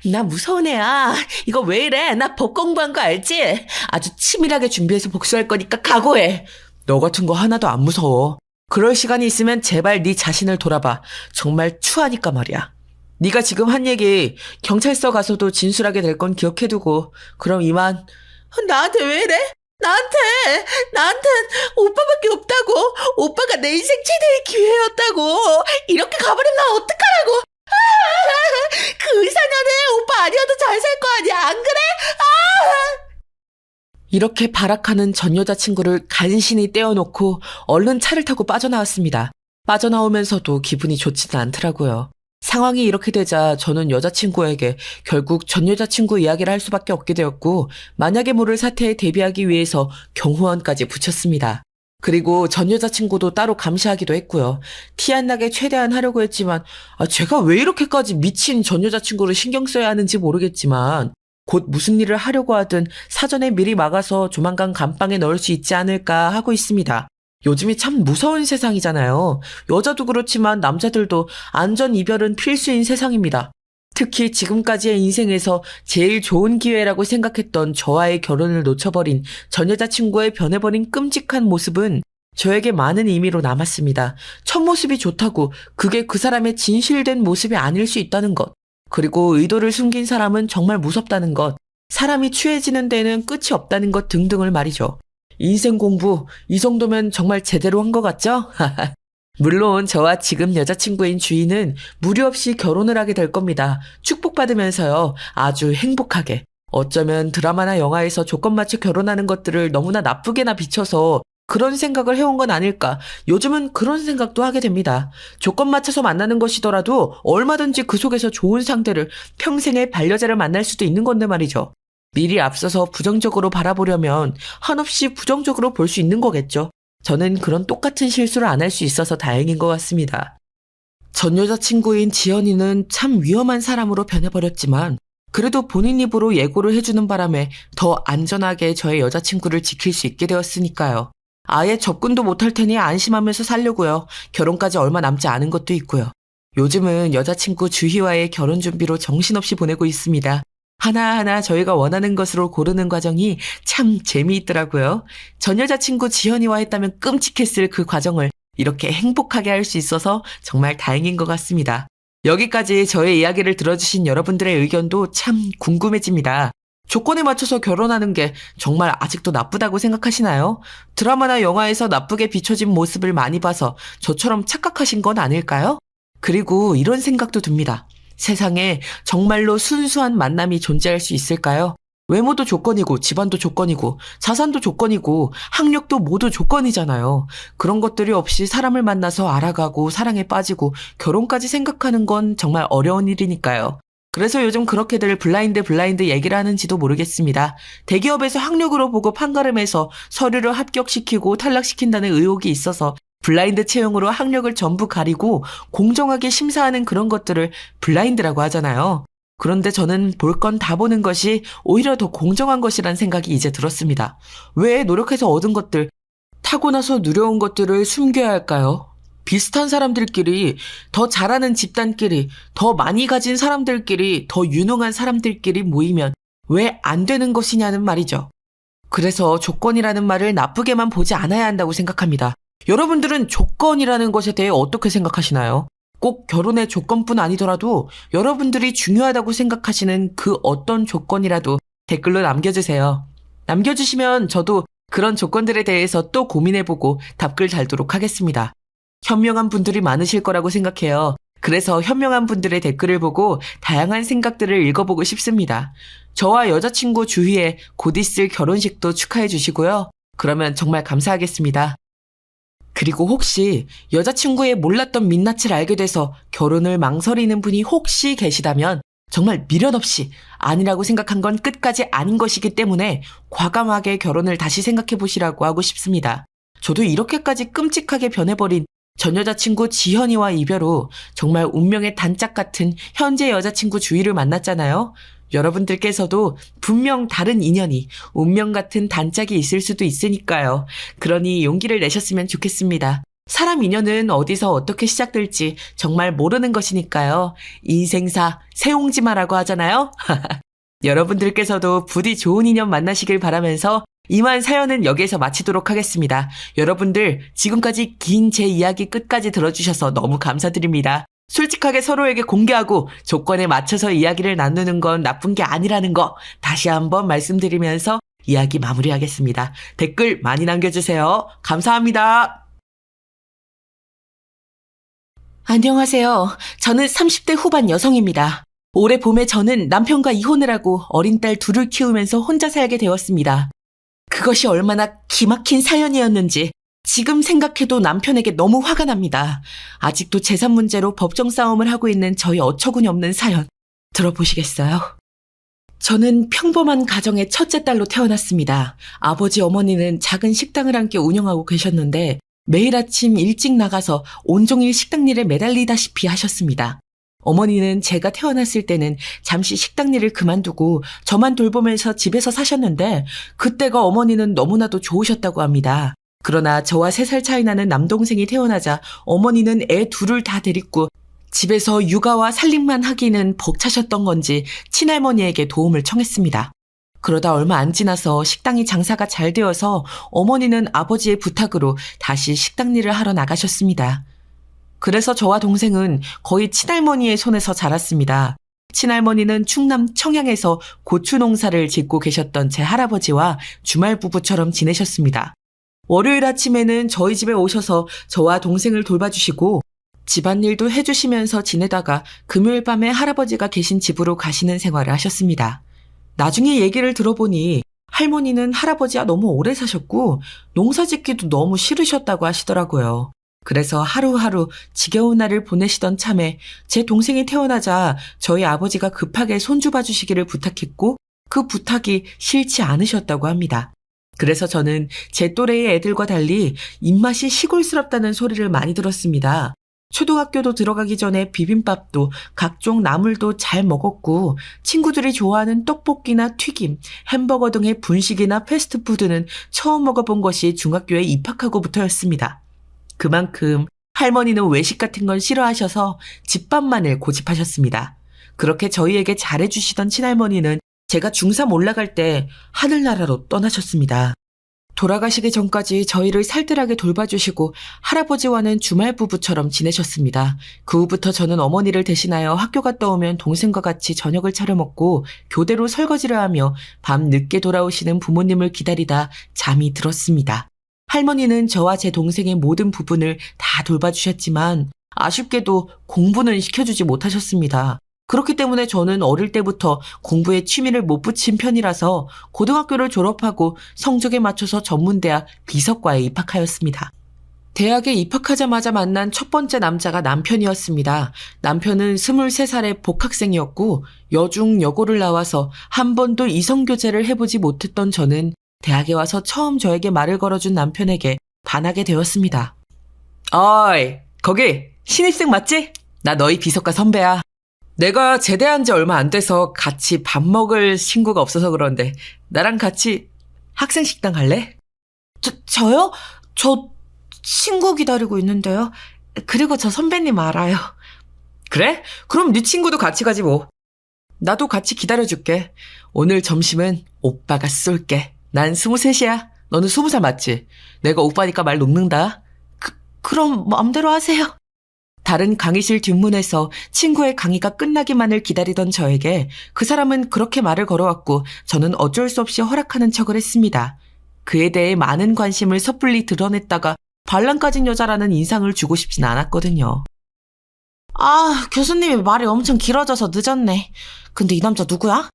S1: 나 무서운 애야. 이거 왜 이래? 나 법 공부한 거 알지? 아주 치밀하게 준비해서 복수할 거니까 각오해. 너 같은 거 하나도 안 무서워. 그럴 시간이 있으면 제발 네 자신을 돌아봐. 정말 추하니까 말이야. 네가 지금 한 얘기 경찰서 가서도 진술하게 될 건 기억해두고. 그럼 이만. 나한테 왜 이래? 나한테, 나한텐 오빠밖에 없다고. 오빠가 내 인생 최대의 기회였다고. 이렇게 가버리면 나 어떡하라고. 그 의사년에 오빠 아니어도 잘 살 거 아니야. 안 그래? 이렇게 발악하는 전 여자친구를 간신히 떼어놓고 얼른 차를 타고 빠져나왔습니다. 빠져나오면서도 기분이 좋지는 않더라고요. 상황이 이렇게 되자 저는 여자친구에게 결국 전 여자친구 이야기를 할 수밖에 없게 되었고, 만약에 모를 사태에 대비하기 위해서 경호원까지 붙였습니다. 그리고 전 여자친구도 따로 감시하기도 했고요. 티 안 나게 최대한 하려고 했지만 제가 왜 이렇게까지 미친 전 여자친구를 신경 써야 하는지 모르겠지만, 곧 무슨 일을 하려고 하든 사전에 미리 막아서 조만간 감방에 넣을 수 있지 않을까 하고 있습니다. 요즘이 참 무서운 세상이잖아요. 여자도 그렇지만 남자들도 안전 이별은 필수인 세상입니다. 특히 지금까지의 인생에서 제일 좋은 기회라고 생각했던 저와의 결혼을 놓쳐버린 전 여자친구의 변해버린 끔찍한 모습은 저에게 많은 의미로 남았습니다. 첫 모습이 좋다고 그게 그 사람의 진실된 모습이 아닐 수 있다는 것. 그리고 의도를 숨긴 사람은 정말 무섭다는 것. 사람이 취해지는 데는 끝이 없다는 것 등등을 말이죠. 인생 공부 이 정도면 정말 제대로 한 것 같죠? 물론 저와 지금 여자친구인 주인은 무리 없이 결혼을 하게 될 겁니다. 축복받으면서요. 아주 행복하게. 어쩌면 드라마나 영화에서 조건 맞춰 결혼하는 것들을 너무나 나쁘게나 비춰서 그런 생각을 해온 건 아닐까. 요즘은 그런 생각도 하게 됩니다. 조건 맞춰서 만나는 것이더라도 얼마든지 그 속에서 좋은 상대를, 평생의 반려자를 만날 수도 있는 건데 말이죠. 미리 앞서서 부정적으로 바라보려면 한없이 부정적으로 볼 수 있는 거겠죠. 저는 그런 똑같은 실수를 안 할 수 있어서 다행인 것 같습니다. 전 여자친구인 지연이는 참 위험한 사람으로 변해버렸지만 그래도 본인 입으로 예고를 해주는 바람에 더 안전하게 저의 여자친구를 지킬 수 있게 되었으니까요. 아예 접근도 못할 테니 안심하면서 살려고요. 결혼까지 얼마 남지 않은 것도 있고요. 요즘은 여자친구 주희와의 결혼 준비로 정신없이 보내고 있습니다. 하나하나 저희가 원하는 것으로 고르는 과정이 참 재미있더라고요. 전 여자친구 지현이와 했다면 끔찍했을 그 과정을 이렇게 행복하게 할 수 있어서 정말 다행인 것 같습니다. 여기까지 저의 이야기를 들어주신 여러분들의 의견도 참 궁금해집니다. 조건에 맞춰서 결혼하는 게 정말 아직도 나쁘다고 생각하시나요? 드라마나 영화에서 나쁘게 비춰진 모습을 많이 봐서 저처럼 착각하신 건 아닐까요? 그리고 이런 생각도 듭니다. 세상에 정말로 순수한 만남이 존재할 수 있을까요? 외모도 조건이고 집안도 조건이고 자산도 조건이고 학력도 모두 조건이잖아요. 그런 것들이 없이 사람을 만나서 알아가고 사랑에 빠지고 결혼까지 생각하는 건 정말 어려운 일이니까요. 그래서 요즘 그렇게들 블라인드 얘기를 하는지도 모르겠습니다. 대기업에서 학력으로 보고 판가름해서 서류를 합격시키고 탈락시킨다는 의혹이 있어서 블라인드 채용으로 학력을 전부 가리고 공정하게 심사하는 그런 것들을 블라인드라고 하잖아요. 그런데 저는 볼 건 다 보는 것이 오히려 더 공정한 것이란 생각이 이제 들었습니다. 왜 노력해서 얻은 것들, 타고나서 누려온 것들을 숨겨야 할까요? 비슷한 사람들끼리, 더 잘하는 집단끼리, 더 많이 가진 사람들끼리, 더 유능한 사람들끼리 모이면 왜 안 되는 것이냐는 말이죠. 그래서 조건이라는 말을 나쁘게만 보지 않아야 한다고 생각합니다. 여러분들은 조건이라는 것에 대해 어떻게 생각하시나요? 꼭 결혼의 조건뿐 아니더라도 여러분들이 중요하다고 생각하시는 그 어떤 조건이라도 댓글로 남겨주세요. 남겨주시면 저도 그런 조건들에 대해서 또 고민해보고 답글 달도록 하겠습니다. 현명한 분들이 많으실 거라고 생각해요. 그래서 현명한 분들의 댓글을 보고 다양한 생각들을 읽어보고 싶습니다. 저와 여자친구 주희의 곧 있을 결혼식도 축하해 주시고요. 그러면 정말 감사하겠습니다. 그리고 혹시 여자친구의 몰랐던 민낯을 알게 돼서 결혼을 망설이는 분이 혹시 계시다면 정말 미련 없이 아니라고 생각한 건 끝까지 아닌 것이기 때문에 과감하게 결혼을 다시 생각해 보시라고 하고 싶습니다. 저도 이렇게까지 끔찍하게 변해버린 전 여자친구 지현이와 이별 후 정말 운명의 단짝 같은 현재 여자친구 주희를 만났잖아요. 여러분들께서도 분명 다른 인연이, 운명 같은 단짝이 있을 수도 있으니까요. 그러니 용기를 내셨으면 좋겠습니다. 사람 인연은 어디서 어떻게 시작될지 정말 모르는 것이니까요. 인생사 새옹지마라고 하잖아요. 여러분들께서도 부디 좋은 인연 만나시길 바라면서 이만 사연은 여기에서 마치도록 하겠습니다. 여러분들 지금까지 긴 제 이야기 끝까지 들어주셔서 너무 감사드립니다. 솔직하게 서로에게 공개하고 조건에 맞춰서 이야기를 나누는 건 나쁜 게 아니라는 거 다시 한번 말씀드리면서 이야기 마무리하겠습니다. 댓글 많이 남겨주세요. 감사합니다. 안녕하세요. 저는 30대 후반 여성입니다. 올해 봄에 저는 남편과 이혼을 하고 어린 딸 둘을 키우면서 혼자 살게 되었습니다. 그것이 얼마나 기막힌 사연이었는지 지금 생각해도 남편에게 너무 화가 납니다. 아직도 재산 문제로 법정 싸움을 하고 있는 저희 어처구니 없는 사연 들어보시겠어요? 저는 평범한 가정의 첫째 딸로 태어났습니다. 아버지 어머니는 작은 식당을 함께 운영하고 계셨는데 매일 아침 일찍 나가서 온종일 식당 일에 매달리다시피 하셨습니다. 어머니는 제가 태어났을 때는 잠시 식당 일을 그만두고 저만 돌보면서 집에서 사셨는데 그때가 어머니는 너무나도 좋으셨다고 합니다. 그러나 저와 3살 차이 나는 남동생이 태어나자 어머니는 애 둘을 다 데리고 집에서 육아와 살림만 하기는 벅차셨던 건지 친할머니에게 도움을 청했습니다. 그러다 얼마 안 지나서 식당이 장사가 잘 되어서 어머니는 아버지의 부탁으로 다시 식당 일을 하러 나가셨습니다. 그래서 저와 동생은 거의 친할머니의 손에서 자랐습니다. 친할머니는 충남 청양에서 고추 농사를 짓고 계셨던 제 할아버지와 주말 부부처럼 지내셨습니다. 월요일 아침에는 저희 집에 오셔서 저와 동생을 돌봐주시고 집안일도 해주시면서 지내다가 금요일 밤에 할아버지가 계신 집으로 가시는 생활을 하셨습니다. 나중에 얘기를 들어보니 할머니는 할아버지와 너무 오래 사셨고 농사 짓기도 너무 싫으셨다고 하시더라고요. 그래서 하루하루 지겨운 날을 보내시던 참에 제 동생이 태어나자 저희 아버지가 급하게 손주 봐주시기를 부탁했고 그 부탁이 싫지 않으셨다고 합니다. 그래서 저는 제 또래의 애들과 달리 입맛이 시골스럽다는 소리를 많이 들었습니다. 초등학교도 들어가기 전에 비빔밥도 각종 나물도 잘 먹었고 친구들이 좋아하는 떡볶이나 튀김, 햄버거 등의 분식이나 패스트푸드는 처음 먹어본 것이 중학교에 입학하고부터였습니다. 그만큼 할머니는 외식 같은 건 싫어하셔서 집밥만을 고집하셨습니다. 그렇게 저희에게 잘해주시던 친할머니는 제가 중3 올라갈 때 하늘나라로 떠나셨습니다. 돌아가시기 전까지 저희를 살뜰하게 돌봐주시고 할아버지와는 주말 부부처럼 지내셨습니다. 그 후부터 저는 어머니를 대신하여 학교 갔다 오면 동생과 같이 저녁을 차려 먹고 교대로 설거지를 하며 밤 늦게 돌아오시는 부모님을 기다리다 잠이 들었습니다. 할머니는 저와 제 동생의 모든 부분을 다 돌봐주셨지만 아쉽게도 공부는 시켜주지 못하셨습니다. 그렇기 때문에 저는 어릴 때부터 공부에 취미를 못 붙인 편이라서 고등학교를 졸업하고 성적에 맞춰서 전문대학 비서과에 입학하였습니다. 대학에 입학하자마자 만난 첫 번째 남자가 남편이었습니다. 남편은 23살의 복학생이었고 여중 여고를 나와서 한 번도 이성교제를 해보지 못했던 저는 대학에 와서 처음 저에게 말을 걸어준 남편에게 반하게 되었습니다. 어이, 거기 신입생 맞지? 나 너희 비서과 선배야. 내가 제대한 지 얼마 안 돼서 같이 밥 먹을 친구가 없어서 그런데 나랑 같이 학생 식당 갈래?
S2: 저요? 저 친구 기다리고 있는데요. 그리고 저 선배님 알아요.
S1: 그래? 그럼 네 친구도 같이 가지 뭐. 나도 같이 기다려줄게. 오늘 점심은 오빠가 쏠게. 난 23이야. 너는 20살 맞지? 내가 오빠니까 말 녹는다.
S2: 그럼 마음대로 하세요.
S1: 다른 강의실 뒷문에서 친구의 강의가 끝나기만을 기다리던 저에게 그 사람은 그렇게 말을 걸어왔고 저는 어쩔 수 없이 허락하는 척을 했습니다. 그에 대해 많은 관심을 섣불리 드러냈다가 반란 까진 여자라는 인상을 주고 싶진 않았거든요.
S2: 아, 교수님이 말이 엄청 길어져서 늦었네. 근데 이 남자 누구야?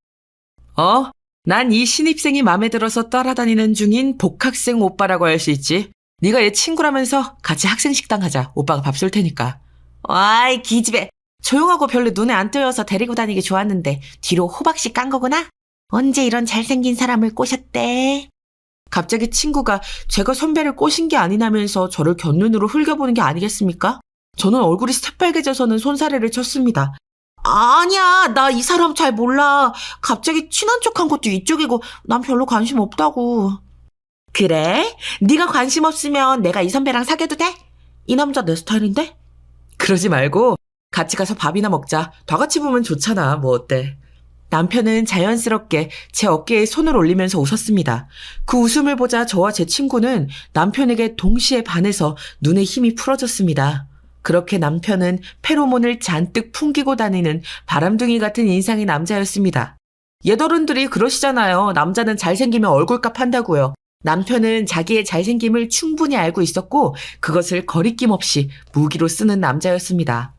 S1: 난 이 신입생이 마음에 들어서 따라다니는 중인 복학생 오빠라고 할 수 있지. 네가 얘 친구라면서 같이 학생 식당 가자. 오빠가 밥 쏠 테니까.
S2: 와이, 기집애. 조용하고 별로 눈에 안 띄어서 데리고 다니기 좋았는데 뒤로 호박씨 깐 거구나? 언제 이런 잘생긴 사람을 꼬셨대?
S1: 갑자기 친구가 제가 선배를 꼬신 게 아니냐면서 저를 곁눈으로 흘겨보는 게 아니겠습니까? 저는 얼굴이 새빨개져서는 손사래를 쳤습니다.
S2: 아니야, 나 이 사람 잘 몰라. 갑자기 친한 척한 것도 이쪽이고 난 별로 관심 없다고. 그래? 네가 관심 없으면 내가 이 선배랑 사귀어도 돼? 이 남자 내 스타일인데?
S1: 그러지 말고 같이 가서 밥이나 먹자. 다 같이 보면 좋잖아. 뭐 어때? 남편은 자연스럽게 제 어깨에 손을 올리면서 웃었습니다. 그 웃음을 보자 저와 제 친구는 남편에게 동시에 반해서 눈에 힘이 풀어졌습니다. 그렇게 남편은 페로몬을 잔뜩 풍기고 다니는 바람둥이 같은 인상의 남자였습니다. 옛어른들이 그러시잖아요. 남자는 잘생기면 얼굴값 한다고요. 남편은 자기의 잘생김을 충분히 알고 있었고 그것을 거리낌 없이 무기로 쓰는 남자였습니다.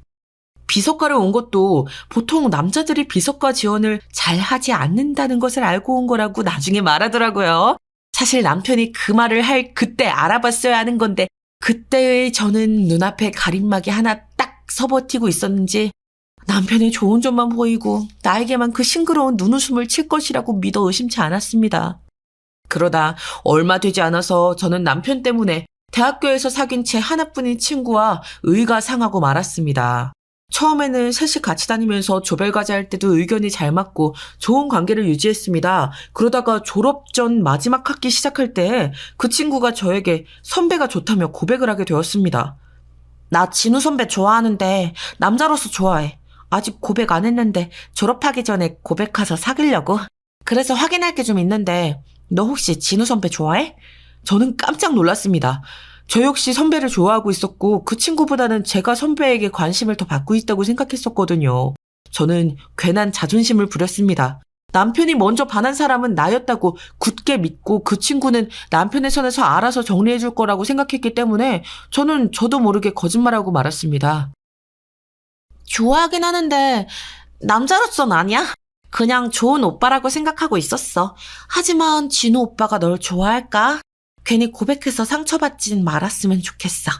S1: 비서과를 온 것도 보통 남자들이 비서과 지원을 잘 하지 않는다는 것을 알고 온 거라고 나중에 말하더라고요. 사실 남편이 그 말을 할 그때 알아봤어야 하는 건데 그때의 저는 눈앞에 가림막이 하나 딱 서버티고 있었는지 남편의 좋은 점만 보이고 나에게만 그 싱그러운 눈웃음을 칠 것이라고 믿어 의심치 않았습니다. 그러다 얼마 되지 않아서 저는 남편 때문에 대학교에서 사귄 제 하나뿐인 친구와 의가 상하고 말았습니다. 처음에는 셋이 같이 다니면서 조별과제 할 때도 의견이 잘 맞고 좋은 관계를 유지했습니다. 그러다가 졸업 전 마지막 학기 시작할 때 그 친구가 저에게 선배가 좋다며 고백을 하게 되었습니다.
S2: 나 진우 선배 좋아하는데 남자로서 좋아해. 아직 고백 안 했는데 졸업하기 전에 고백해서 사귀려고. 그래서 확인할 게 좀 있는데 너 혹시 진우 선배 좋아해?
S1: 저는 깜짝 놀랐습니다. 저 역시 선배를 좋아하고 있었고 그 친구보다는 제가 선배에게 관심을 더 받고 있다고 생각했었거든요. 저는 괜한 자존심을 부렸습니다. 남편이 먼저 반한 사람은 나였다고 굳게 믿고 그 친구는 남편의 선에서 알아서 정리해줄 거라고 생각했기 때문에 저는 저도 모르게 거짓말하고 말았습니다.
S2: 좋아하긴 하는데 남자로선 아니야. 그냥 좋은 오빠라고 생각하고 있었어. 하지만 진우 오빠가 널 좋아할까? 괜히 고백해서 상처받진 말았으면 좋겠어.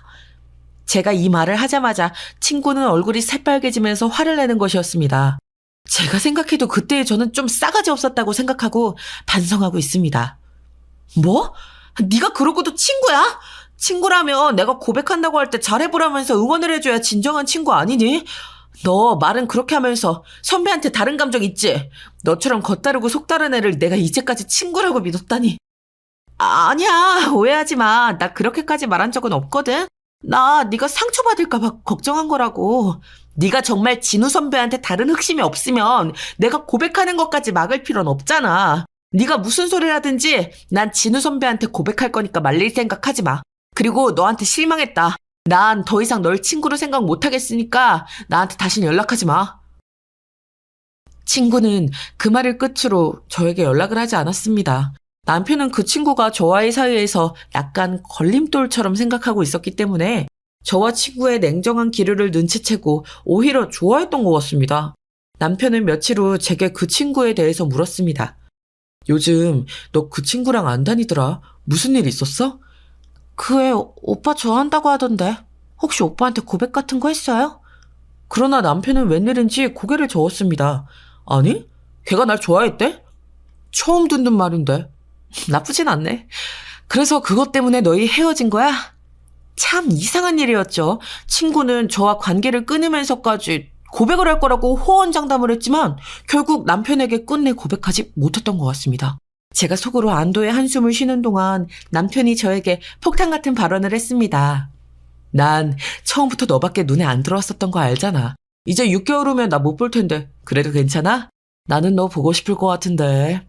S1: 제가 이 말을 하자마자 친구는 얼굴이 새빨개지면서 화를 내는 것이었습니다. 제가 생각해도 그때의 저는 좀 싸가지 없었다고 생각하고 반성하고 있습니다. 뭐? 네가 그러고도 친구야? 친구라면 내가 고백한다고 할 때 잘해보라면서 응원을 해줘야 진정한 친구 아니니? 너 말은 그렇게 하면서 선배한테 다른 감정 있지? 너처럼 겉다르고 속다른 애를 내가 이제까지 친구라고 믿었다니.
S2: 아니야, 오해하지 마. 나 그렇게까지 말한 적은 없거든. 나 네가 상처받을까 봐 걱정한 거라고. 네가 정말 진우 선배한테 다른 흑심이 없으면 내가 고백하는 것까지 막을 필요는 없잖아. 네가 무슨 소리를 하든지 난 진우 선배한테 고백할 거니까 말릴 생각하지 마. 그리고 너한테 실망했다. 난 더 이상 널 친구로 생각 못하겠으니까 나한테 다시는 연락하지 마.
S1: 친구는 그 말을 끝으로 저에게 연락을 하지 않았습니다. 남편은 그 친구가 저와의 사이에서 약간 걸림돌처럼 생각하고 있었기 때문에 저와 친구의 냉정한 기류를 눈치채고 오히려 좋아했던 것 같습니다. 남편은 며칠 후 제게 그 친구에 대해서 물었습니다. 요즘 너 그 친구랑 안 다니더라? 무슨 일 있었어?
S2: 그 애 오빠 좋아한다고 하던데 혹시 오빠한테 고백 같은 거 했어요?
S1: 그러나 남편은 웬일인지 고개를 저었습니다. 아니? 걔가 날 좋아했대? 처음 듣는 말인데. 나쁘진 않네. 그래서 그것 때문에 너희 헤어진 거야? 참 이상한 일이었죠. 친구는 저와 관계를 끊으면서까지 고백을 할 거라고 호언장담을 했지만 결국 남편에게 끝내 고백하지 못했던 것 같습니다. 제가 속으로 안도의 한숨을 쉬는 동안 남편이 저에게 폭탄 같은 발언을 했습니다. 난 처음부터 너밖에 눈에 안 들어왔었던 거 알잖아. 이제 6개월 후면 나 못 볼 텐데 그래도 괜찮아? 나는 너 보고 싶을 것 같은데.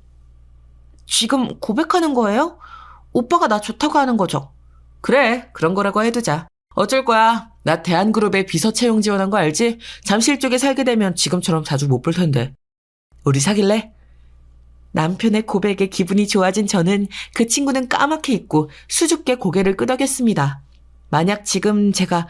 S2: 지금 고백하는 거예요? 오빠가 나 좋다고 하는 거죠?
S1: 그래, 그런 거라고 해두자. 어쩔 거야. 나 대한그룹에 비서 채용 지원한 거 알지? 잠실 쪽에 살게 되면 지금처럼 자주 못 볼 텐데. 우리 사귈래? 남편의 고백에 기분이 좋아진 저는 그 친구는 까맣게 잊고 수줍게 고개를 끄덕였습니다. 만약 지금 제가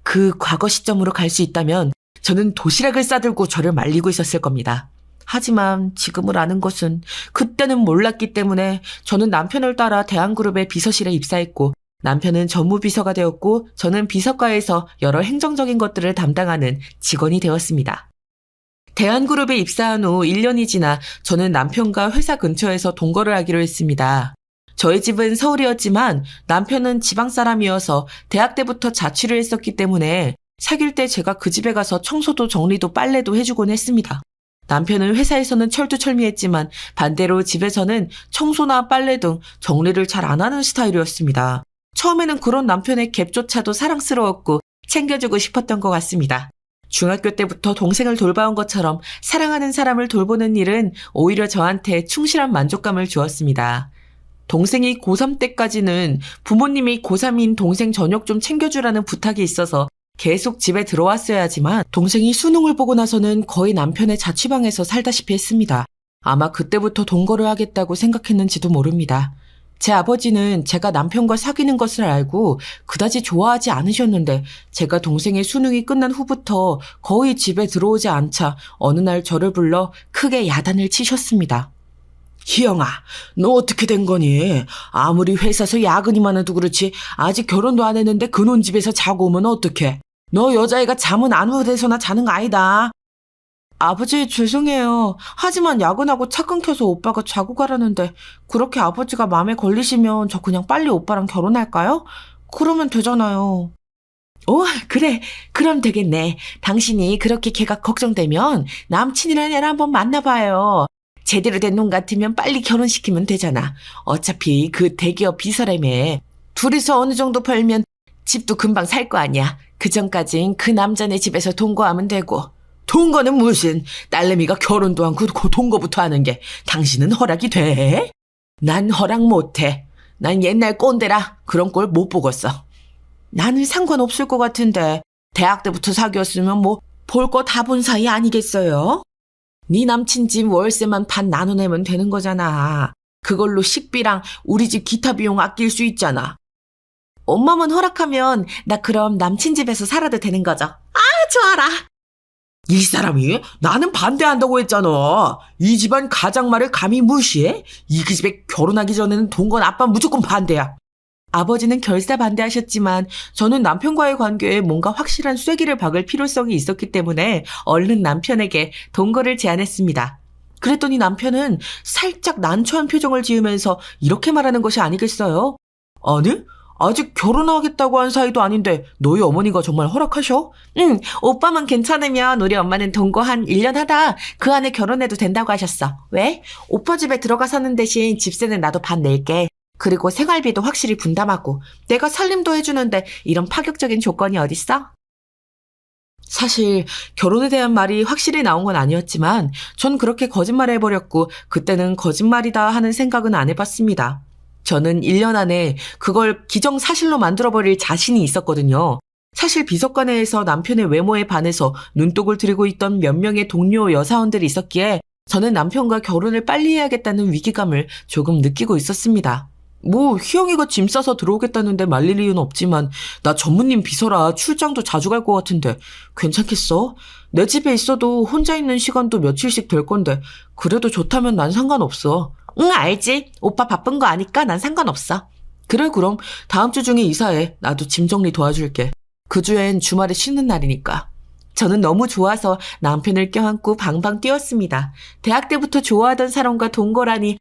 S1: 그 과거 시점으로 갈 수 있다면 저는 도시락을 싸들고 저를 말리고 있었을 겁니다. 하지만 지금을 아는 것은 그때는 몰랐기 때문에 저는 남편을 따라 대한그룹의 비서실에 입사했고 남편은 전무비서가 되었고 저는 비서과에서 여러 행정적인 것들을 담당하는 직원이 되었습니다. 대한그룹에 입사한 후 1년이 지나 저는 남편과 회사 근처에서 동거를 하기로 했습니다. 저희 집은 서울이었지만 남편은 지방 사람이어서 대학 때부터 자취를 했었기 때문에 사귈 때 제가 그 집에 가서 청소도 정리도 빨래도 해주곤 했습니다. 남편은 회사에서는 철두철미했지만 반대로 집에서는 청소나 빨래 등 정리를 잘 안 하는 스타일이었습니다. 처음에는 그런 남편의 갭조차도 사랑스러웠고 챙겨주고 싶었던 것 같습니다. 중학교 때부터 동생을 돌봐온 것처럼 사랑하는 사람을 돌보는 일은 오히려 저한테 충실한 만족감을 주었습니다. 동생이 고3 때까지는 부모님이 고3인 동생 저녁 좀 챙겨주라는 부탁이 있어서 계속 집에 들어왔어야 하지만 동생이 수능을 보고 나서는 거의 남편의 자취방에서 살다시피 했습니다. 아마 그때부터 동거를 하겠다고 생각했는지도 모릅니다. 제 아버지는 제가 남편과 사귀는 것을 알고 그다지 좋아하지 않으셨는데 제가 동생의 수능이 끝난 후부터 거의 집에 들어오지 않자 어느 날 저를 불러 크게 야단을 치셨습니다. 희영아, 너 어떻게 된 거니? 아무리 회사에서 야근이만 해도 그렇지 아직 결혼도 안 했는데 그놈 집에서 자고 오면 어떡해? 너 여자애가 잠은 아무 데서나 자는 거 아니다. 아버지 죄송해요. 하지만 야근하고 차 끊겨서 오빠가 자고 가라는데 그렇게 아버지가 마음에 걸리시면 저 그냥 빨리 오빠랑 결혼할까요? 그러면 되잖아요. 오, 그래. 그럼 되겠네. 당신이 그렇게 걔가 걱정되면 남친이라는 애를 한번 만나봐요. 제대로 된 놈 같으면 빨리 결혼시키면 되잖아. 어차피 그 대기업 비서라며. 둘이서 어느 정도 벌면 집도 금방 살 거 아니야. 그 전까진 그 남자네 집에서 동거하면 되고. 동거는 무슨, 딸내미가 결혼도 않고 그 동거부터 하는 게 당신은 허락이 돼? 난 허락 못해. 난 옛날 꼰대라 그런 꼴 못 보겠어. 나는 상관없을 것 같은데 대학 때부터 사귀었으면 뭐 볼 거 다 본 사이 아니겠어요? 네 남친 집 월세만 반 나눠내면 되는 거잖아. 그걸로 식비랑 우리 집 기타 비용 아낄 수 있잖아. 엄마만 허락하면 나 그럼 남친 집에서 살아도 되는 거죠? 아, 좋아라. 이 사람이 나는 반대한다고 했잖아. 이 집안 가장 말을 감히 무시해? 이 집에 결혼하기 전에는 동건 아빠 무조건 반대야. 아버지는 결사 반대하셨지만 저는 남편과의 관계에 뭔가 확실한 쐐기를 박을 필요성이 있었기 때문에 얼른 남편에게 동거를 제안했습니다. 그랬더니 남편은 살짝 난처한 표정을 지으면서 이렇게 말하는 것이 아니겠어요? 아니? 아직 결혼하겠다고 한 사이도 아닌데 너희 어머니가 정말 허락하셔? 응, 오빠만 괜찮으면 우리 엄마는 동거 한 1년 하다 그 안에 결혼해도 된다고 하셨어. 왜? 오빠 집에 들어가 사는 대신 집세는 나도 반 낼게. 그리고 생활비도 확실히 분담하고 내가 살림도 해주는데 이런 파격적인 조건이 어딨어? 사실 결혼에 대한 말이 확실히 나온 건 아니었지만 전 그렇게 거짓말을 해버렸고 그때는 거짓말이다 하는 생각은 안 해봤습니다. 저는 1년 안에 그걸 기정사실로 만들어버릴 자신이 있었거든요. 사실 비서관회에서 남편의 외모에 반해서 눈독을 들이고 있던 몇 명의 동료 여사원들이 있었기에 저는 남편과 결혼을 빨리 해야겠다는 위기감을 조금 느끼고 있었습니다. 뭐 희영이가 짐 싸서 들어오겠다는데 말릴 이유는 없지만 나 전무님 비서라 출장도 자주 갈 것 같은데 괜찮겠어? 내 집에 있어도 혼자 있는 시간도 며칠씩 될 건데 그래도 좋다면 난 상관없어. 응, 알지. 오빠 바쁜 거 아니까 난 상관없어. 그래, 그럼 다음 주 중에 이사해. 나도 짐 정리 도와줄게. 그 주엔 주말에 쉬는 날이니까. 저는 너무 좋아서 남편을 껴안고 방방 뛰었습니다. 대학 때부터 좋아하던 사람과 동거라니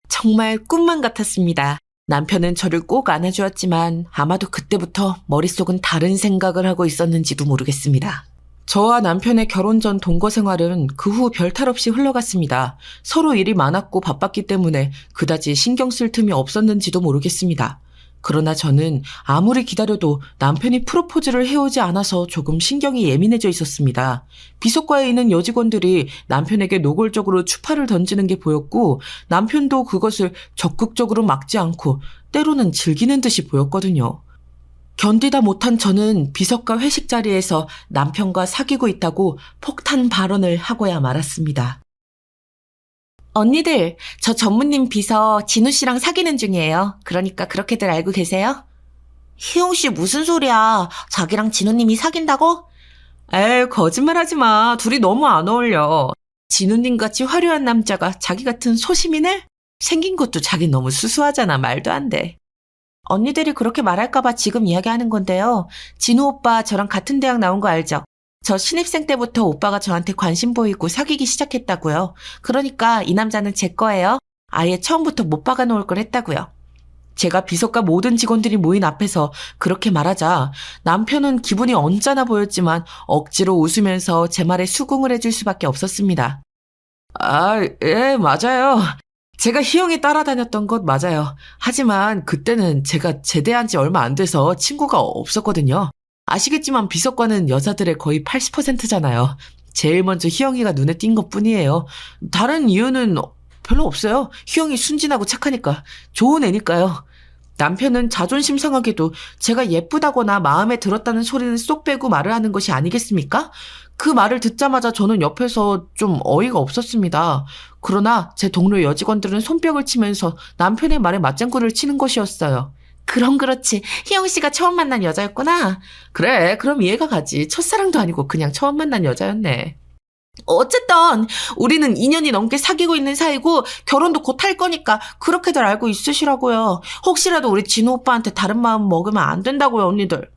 S1: 정말 꿈만 같았습니다. 남편은 저를 꼭 안아주었지만 아마도 그때부터 머릿속은 다른 생각을 하고 있었는지도 모르겠습니다. 저와 남편의 결혼 전 동거 생활은 그 후 별탈 없이 흘러갔습니다. 서로 일이 많았고 바빴기 때문에 그다지 신경 쓸 틈이 없었는지도 모르겠습니다. 그러나 저는 아무리 기다려도 남편이 프로포즈를 해오지 않아서 조금 신경이 예민해져 있었습니다. 비서과에 있는 여직원들이 남편에게 노골적으로 추파를 던지는 게 보였고 남편도 그것을 적극적으로 막지 않고 때로는 즐기는 듯이 보였거든요. 견디다 못한 저는 비서과 회식 자리에서 남편과 사귀고 있다고 폭탄 발언을 하고야 말았습니다. 언니들, 저 전무님 비서 진우 씨랑 사귀는 중이에요. 그러니까 그렇게들 알고 계세요? 희영 씨 무슨 소리야? 자기랑 진우님이 사귄다고? 에이, 거짓말하지 마. 둘이 너무 안 어울려. 진우님 같이 화려한 남자가 자기 같은 소시민을? 생긴 것도 자기 너무 수수하잖아. 말도 안 돼. 언니들이 그렇게 말할까봐 지금 이야기하는 건데요. 진우 오빠 저랑 같은 대학 나온 거 알죠? 저 신입생 때부터 오빠가 저한테 관심 보이고 사귀기 시작했다고요. 그러니까 이 남자는 제 거예요. 아예 처음부터 못 박아놓을 걸 했다고요. 제가 비서과 모든 직원들이 모인 앞에서 그렇게 말하자 남편은 기분이 언짢아 보였지만 억지로 웃으면서 제 말에 수긍을 해줄 수밖에 없었습니다. 아, 예, 맞아요. 제가 희영이 따라다녔던 것 맞아요. 하지만 그때는 제가 제대한 지 얼마 안 돼서 친구가 없었거든요. 아시겠지만 비서관은 여자들의 거의 80%잖아요. 제일 먼저 희영이가 눈에 띈 것뿐이에요. 다른 이유는 별로 없어요. 희영이 순진하고 착하니까. 좋은 애니까요. 남편은 자존심 상하게도 제가 예쁘다거나 마음에 들었다는 소리는 쏙 빼고 말을 하는 것이 아니겠습니까? 그 말을 듣자마자 저는 옆에서 좀 어이가 없었습니다. 그러나 제 동료 여직원들은 손뼉을 치면서 남편의 말에 맞장구를 치는 것이었어요.
S2: 그럼 그렇지. 희영 씨가 처음 만난 여자였구나.
S1: 그래, 그럼 이해가 가지. 첫사랑도 아니고 그냥 처음 만난 여자였네.
S2: 어쨌든 우리는 2년이 넘게 사귀고 있는 사이고 결혼도 곧 할 거니까 그렇게들 알고 있으시라고요. 혹시라도 우리 진우 오빠한테 다른 마음 먹으면 안 된다고요, 언니들.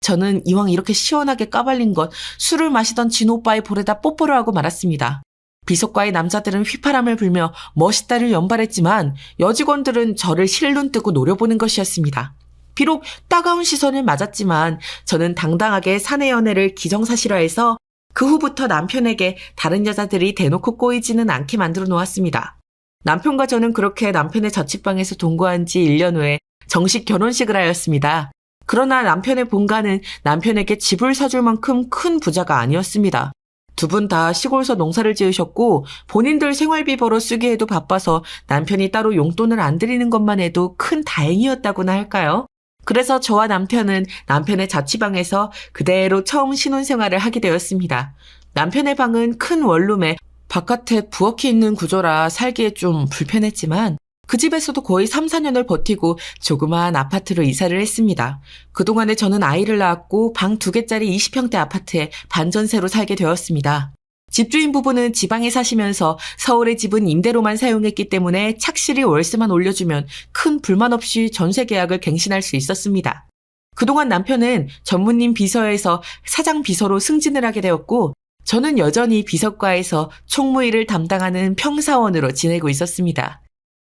S1: 저는 이왕 이렇게 시원하게 까발린 것, 술을 마시던 진우 오빠의 볼에다 뽀뽀를 하고 말았습니다. 비석과의 남자들은 휘파람을 불며 멋있다를 연발했지만 여직원들은 저를 실눈 뜨고 노려보는 것이었습니다. 비록 따가운 시선을 맞았지만 저는 당당하게 사내 연애를 기정사실화해서 그 후부터 남편에게 다른 여자들이 대놓고 꼬이지는 않게 만들어 놓았습니다. 남편과 저는 그렇게 남편의 자취방에서 동거한 지 1년 후에 정식 결혼식을 하였습니다. 그러나 남편의 본가는 남편에게 집을 사줄 만큼 큰 부자가 아니었습니다. 두 분 다 시골서 농사를 지으셨고 본인들 생활비 벌어 쓰기에도 바빠서 남편이 따로 용돈을 안 드리는 것만 해도 큰 다행이었다고나 할까요? 그래서 저와 남편은 남편의 자취방에서 그대로 처음 신혼생활을 하게 되었습니다. 남편의 방은 큰 원룸에 바깥에 부엌이 있는 구조라 살기에 좀 불편했지만 그 집에서도 거의 3, 4년을 버티고 조그마한 아파트로 이사를 했습니다. 그동안에 저는 아이를 낳았고 방 2개짜리 20평대 아파트에 반전세로 살게 되었습니다. 집주인 부부는 지방에 사시면서 서울의 집은 임대로만 사용했기 때문에 착실히 월세만 올려주면 큰 불만 없이 전세 계약을 갱신할 수 있었습니다. 그동안 남편은 전무님 비서에서 사장 비서로 승진을 하게 되었고 저는 여전히 비서과에서 총무일을 담당하는 평사원으로 지내고 있었습니다.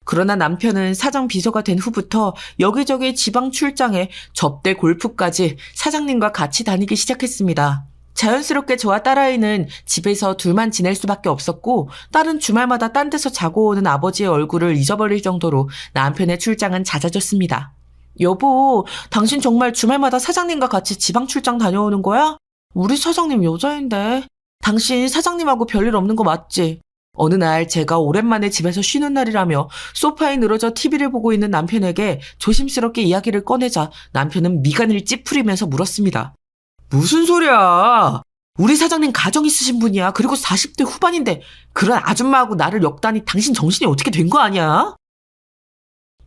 S1: 그러나 남편은 사장 비서가 된 후부터 여기저기 지방 출장에 접대 골프까지 사장님과 같이 다니기 시작했습니다. 자연스럽게 저와 딸아이는 집에서 둘만 지낼 수밖에 없었고 딸은 주말마다 딴 데서 자고 오는 아버지의 얼굴을 잊어버릴 정도로 남편의 출장은 잦아졌습니다. 여보, 당신 정말 주말마다 사장님과 같이 지방 출장 다녀오는 거야? 우리 사장님 여자인데. 당신 사장님하고 별일 없는 거 맞지? 어느 날 제가 오랜만에 집에서 쉬는 날이라며 소파에 늘어져 TV를 보고 있는 남편에게 조심스럽게 이야기를 꺼내자 남편은 미간을 찌푸리면서 물었습니다. 무슨 소리야? 우리 사장님 가정 있으신 분이야. 그리고 40대 후반인데 그런 아줌마하고 나를 엮다니 당신 정신이 어떻게 된 거 아니야?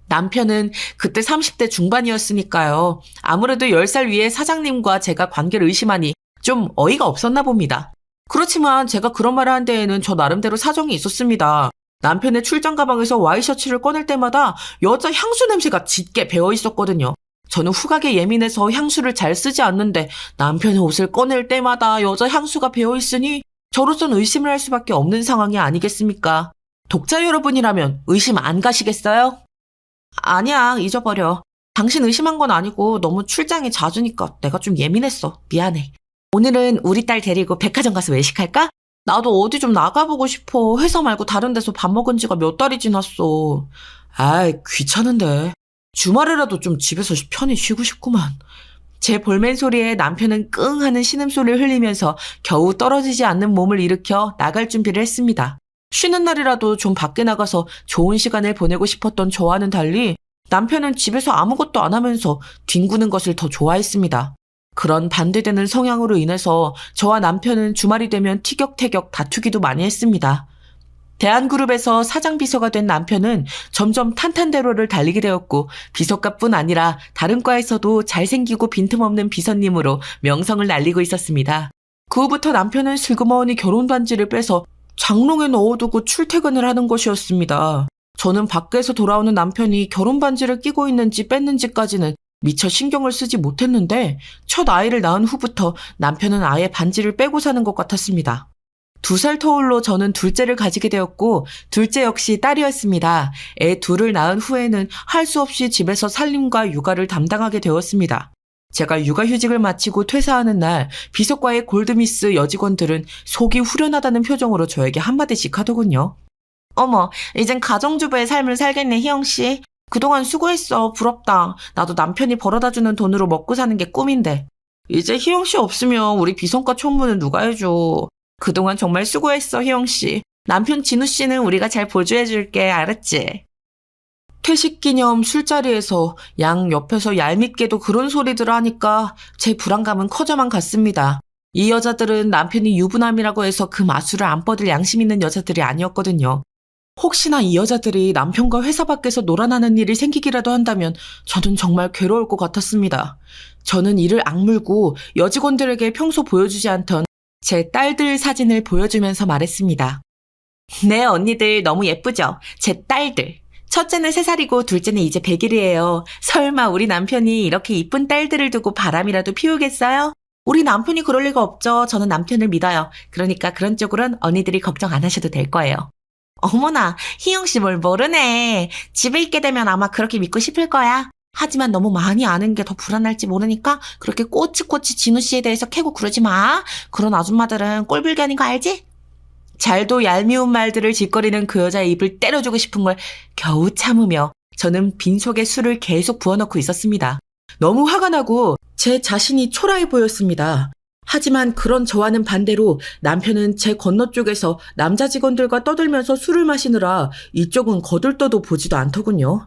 S1: 남편은 그때 30대 중반이었으니까요. 아무래도 10살 위에 사장님과 제가 관계를 의심하니 좀 어이가 없었나 봅니다. 그렇지만 제가 그런 말을 한 데에는 저 나름대로 사정이 있었습니다. 남편의 출장 가방에서 와이셔츠를 꺼낼 때마다 여자 향수 냄새가 짙게 배어 있었거든요. 저는 후각에 예민해서 향수를 잘 쓰지 않는데 남편의 옷을 꺼낼 때마다 여자 향수가 배어 있으니 저로선 의심을 할 수밖에 없는 상황이 아니겠습니까? 독자 여러분이라면 의심 안 가시겠어요? 아니야, 잊어버려. 당신 의심한 건 아니고 너무 출장이 잦으니까 내가 좀 예민했어. 미안해. 오늘은 우리 딸 데리고 백화점 가서 외식할까? 나도 어디 좀 나가보고 싶어. 회사 말고 다른 데서 밥 먹은 지가 몇 달이 지났어. 아이, 귀찮은데. 주말에라도 좀 집에서 편히 쉬고 싶구만. 제 볼멘 소리에 남편은 끙 하는 신음소리를 흘리면서 겨우 떨어지지 않는 몸을 일으켜 나갈 준비를 했습니다. 쉬는 날이라도 좀 밖에 나가서 좋은 시간을 보내고 싶었던 저와는 달리 남편은 집에서 아무것도 안 하면서 뒹구는 것을 더 좋아했습니다. 그런 반대되는 성향으로 인해서 저와 남편은 주말이 되면 티격태격 다투기도 많이 했습니다. 대한그룹에서 사장 비서가 된 남편은 점점 탄탄대로를 달리게 되었고 비서과뿐 아니라 다른 과에서도 잘생기고 빈틈없는 비서님으로 명성을 날리고 있었습니다. 그 후부터 남편은 슬그머니 결혼 반지를 빼서 장롱에 넣어두고 출퇴근을 하는 것이었습니다. 저는 밖에서 돌아오는 남편이 결혼 반지를 끼고 있는지 뺐는지까지는 미처 신경을 쓰지 못했는데 첫 아이를 낳은 후부터 남편은 아예 반지를 빼고 사는 것 같았습니다. 2살 터울로 저는 둘째를 가지게 되었고 둘째 역시 딸이었습니다. 애 둘을 낳은 후에는 할 수 없이 집에서 살림과 육아를 담당하게 되었습니다. 제가 육아휴직을 마치고 퇴사하는 날 비서과의 골드미스 여직원들은 속이 후련하다는 표정으로 저에게 한마디씩 하더군요. 어머, 이젠 가정주부의 삶을 살겠네, 희영씨. 그동안 수고했어. 부럽다. 나도 남편이 벌어다주는 돈으로 먹고 사는 게 꿈인데. 이제 희영씨 없으면 우리 비성과 총무는 누가 해줘. 그동안 정말 수고했어, 희영씨. 남편 진우씨는 우리가 잘 보조해줄게. 알았지? 퇴식 기념 술자리에서 양 옆에서 얄밉게도 그런 소리들을 하니까 제 불안감은 커져만 갔습니다. 이 여자들은 남편이 유부남이라고 해서 그 마술을 안 뻗을 양심 있는 여자들이 아니었거든요. 혹시나 이 여자들이 남편과 회사 밖에서 놀아나는 일이 생기기라도 한다면 저는 정말 괴로울 것 같았습니다. 저는 이를 악물고 여직원들에게 평소 보여주지 않던 제 딸들 사진을 보여주면서 말했습니다. 네, 언니들 너무 예쁘죠? 제 딸들. 첫째는 3살이고 둘째는 이제 100일이에요. 설마 우리 남편이 이렇게 이쁜 딸들을 두고 바람이라도 피우겠어요? 우리 남편이 그럴 리가 없죠. 저는 남편을 믿어요. 그러니까 그런 쪽으로는 언니들이 걱정 안 하셔도 될 거예요. 어머나, 희영씨 뭘 모르네. 집에 있게 되면 아마 그렇게 믿고 싶을 거야. 하지만 너무 많이 아는 게 더 불안할지 모르니까 그렇게 꼬치꼬치 진우씨에 대해서 캐고 그러지 마. 그런 아줌마들은 꼴불견인 거 알지? 잘도 얄미운 말들을 짓거리는 그 여자의 입을 때려주고 싶은 걸 겨우 참으며 저는 빈속에 술을 계속 부어넣고 있었습니다. 너무 화가 나고 제 자신이 초라해 보였습니다. 하지만 그런 저와는 반대로 남편은 제 건너쪽에서 남자 직원들과 떠들면서 술을 마시느라 이쪽은 거들떠도 보지도 않더군요.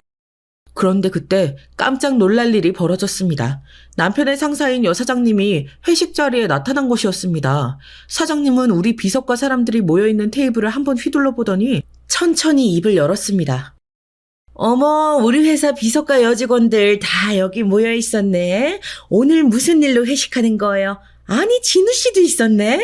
S1: 그런데 그때 깜짝 놀랄 일이 벌어졌습니다. 남편의 상사인 여사장님이 회식 자리에 나타난 것이었습니다. 사장님은 우리 비서과 사람들이 모여있는 테이블을 한번 휘둘러 보더니 천천히 입을 열었습니다. 어머, 우리 회사 비서과 여직원들 다 여기 모여 있었네. 오늘 무슨 일로 회식하는 거예요? 아니, 진우 씨도 있었네?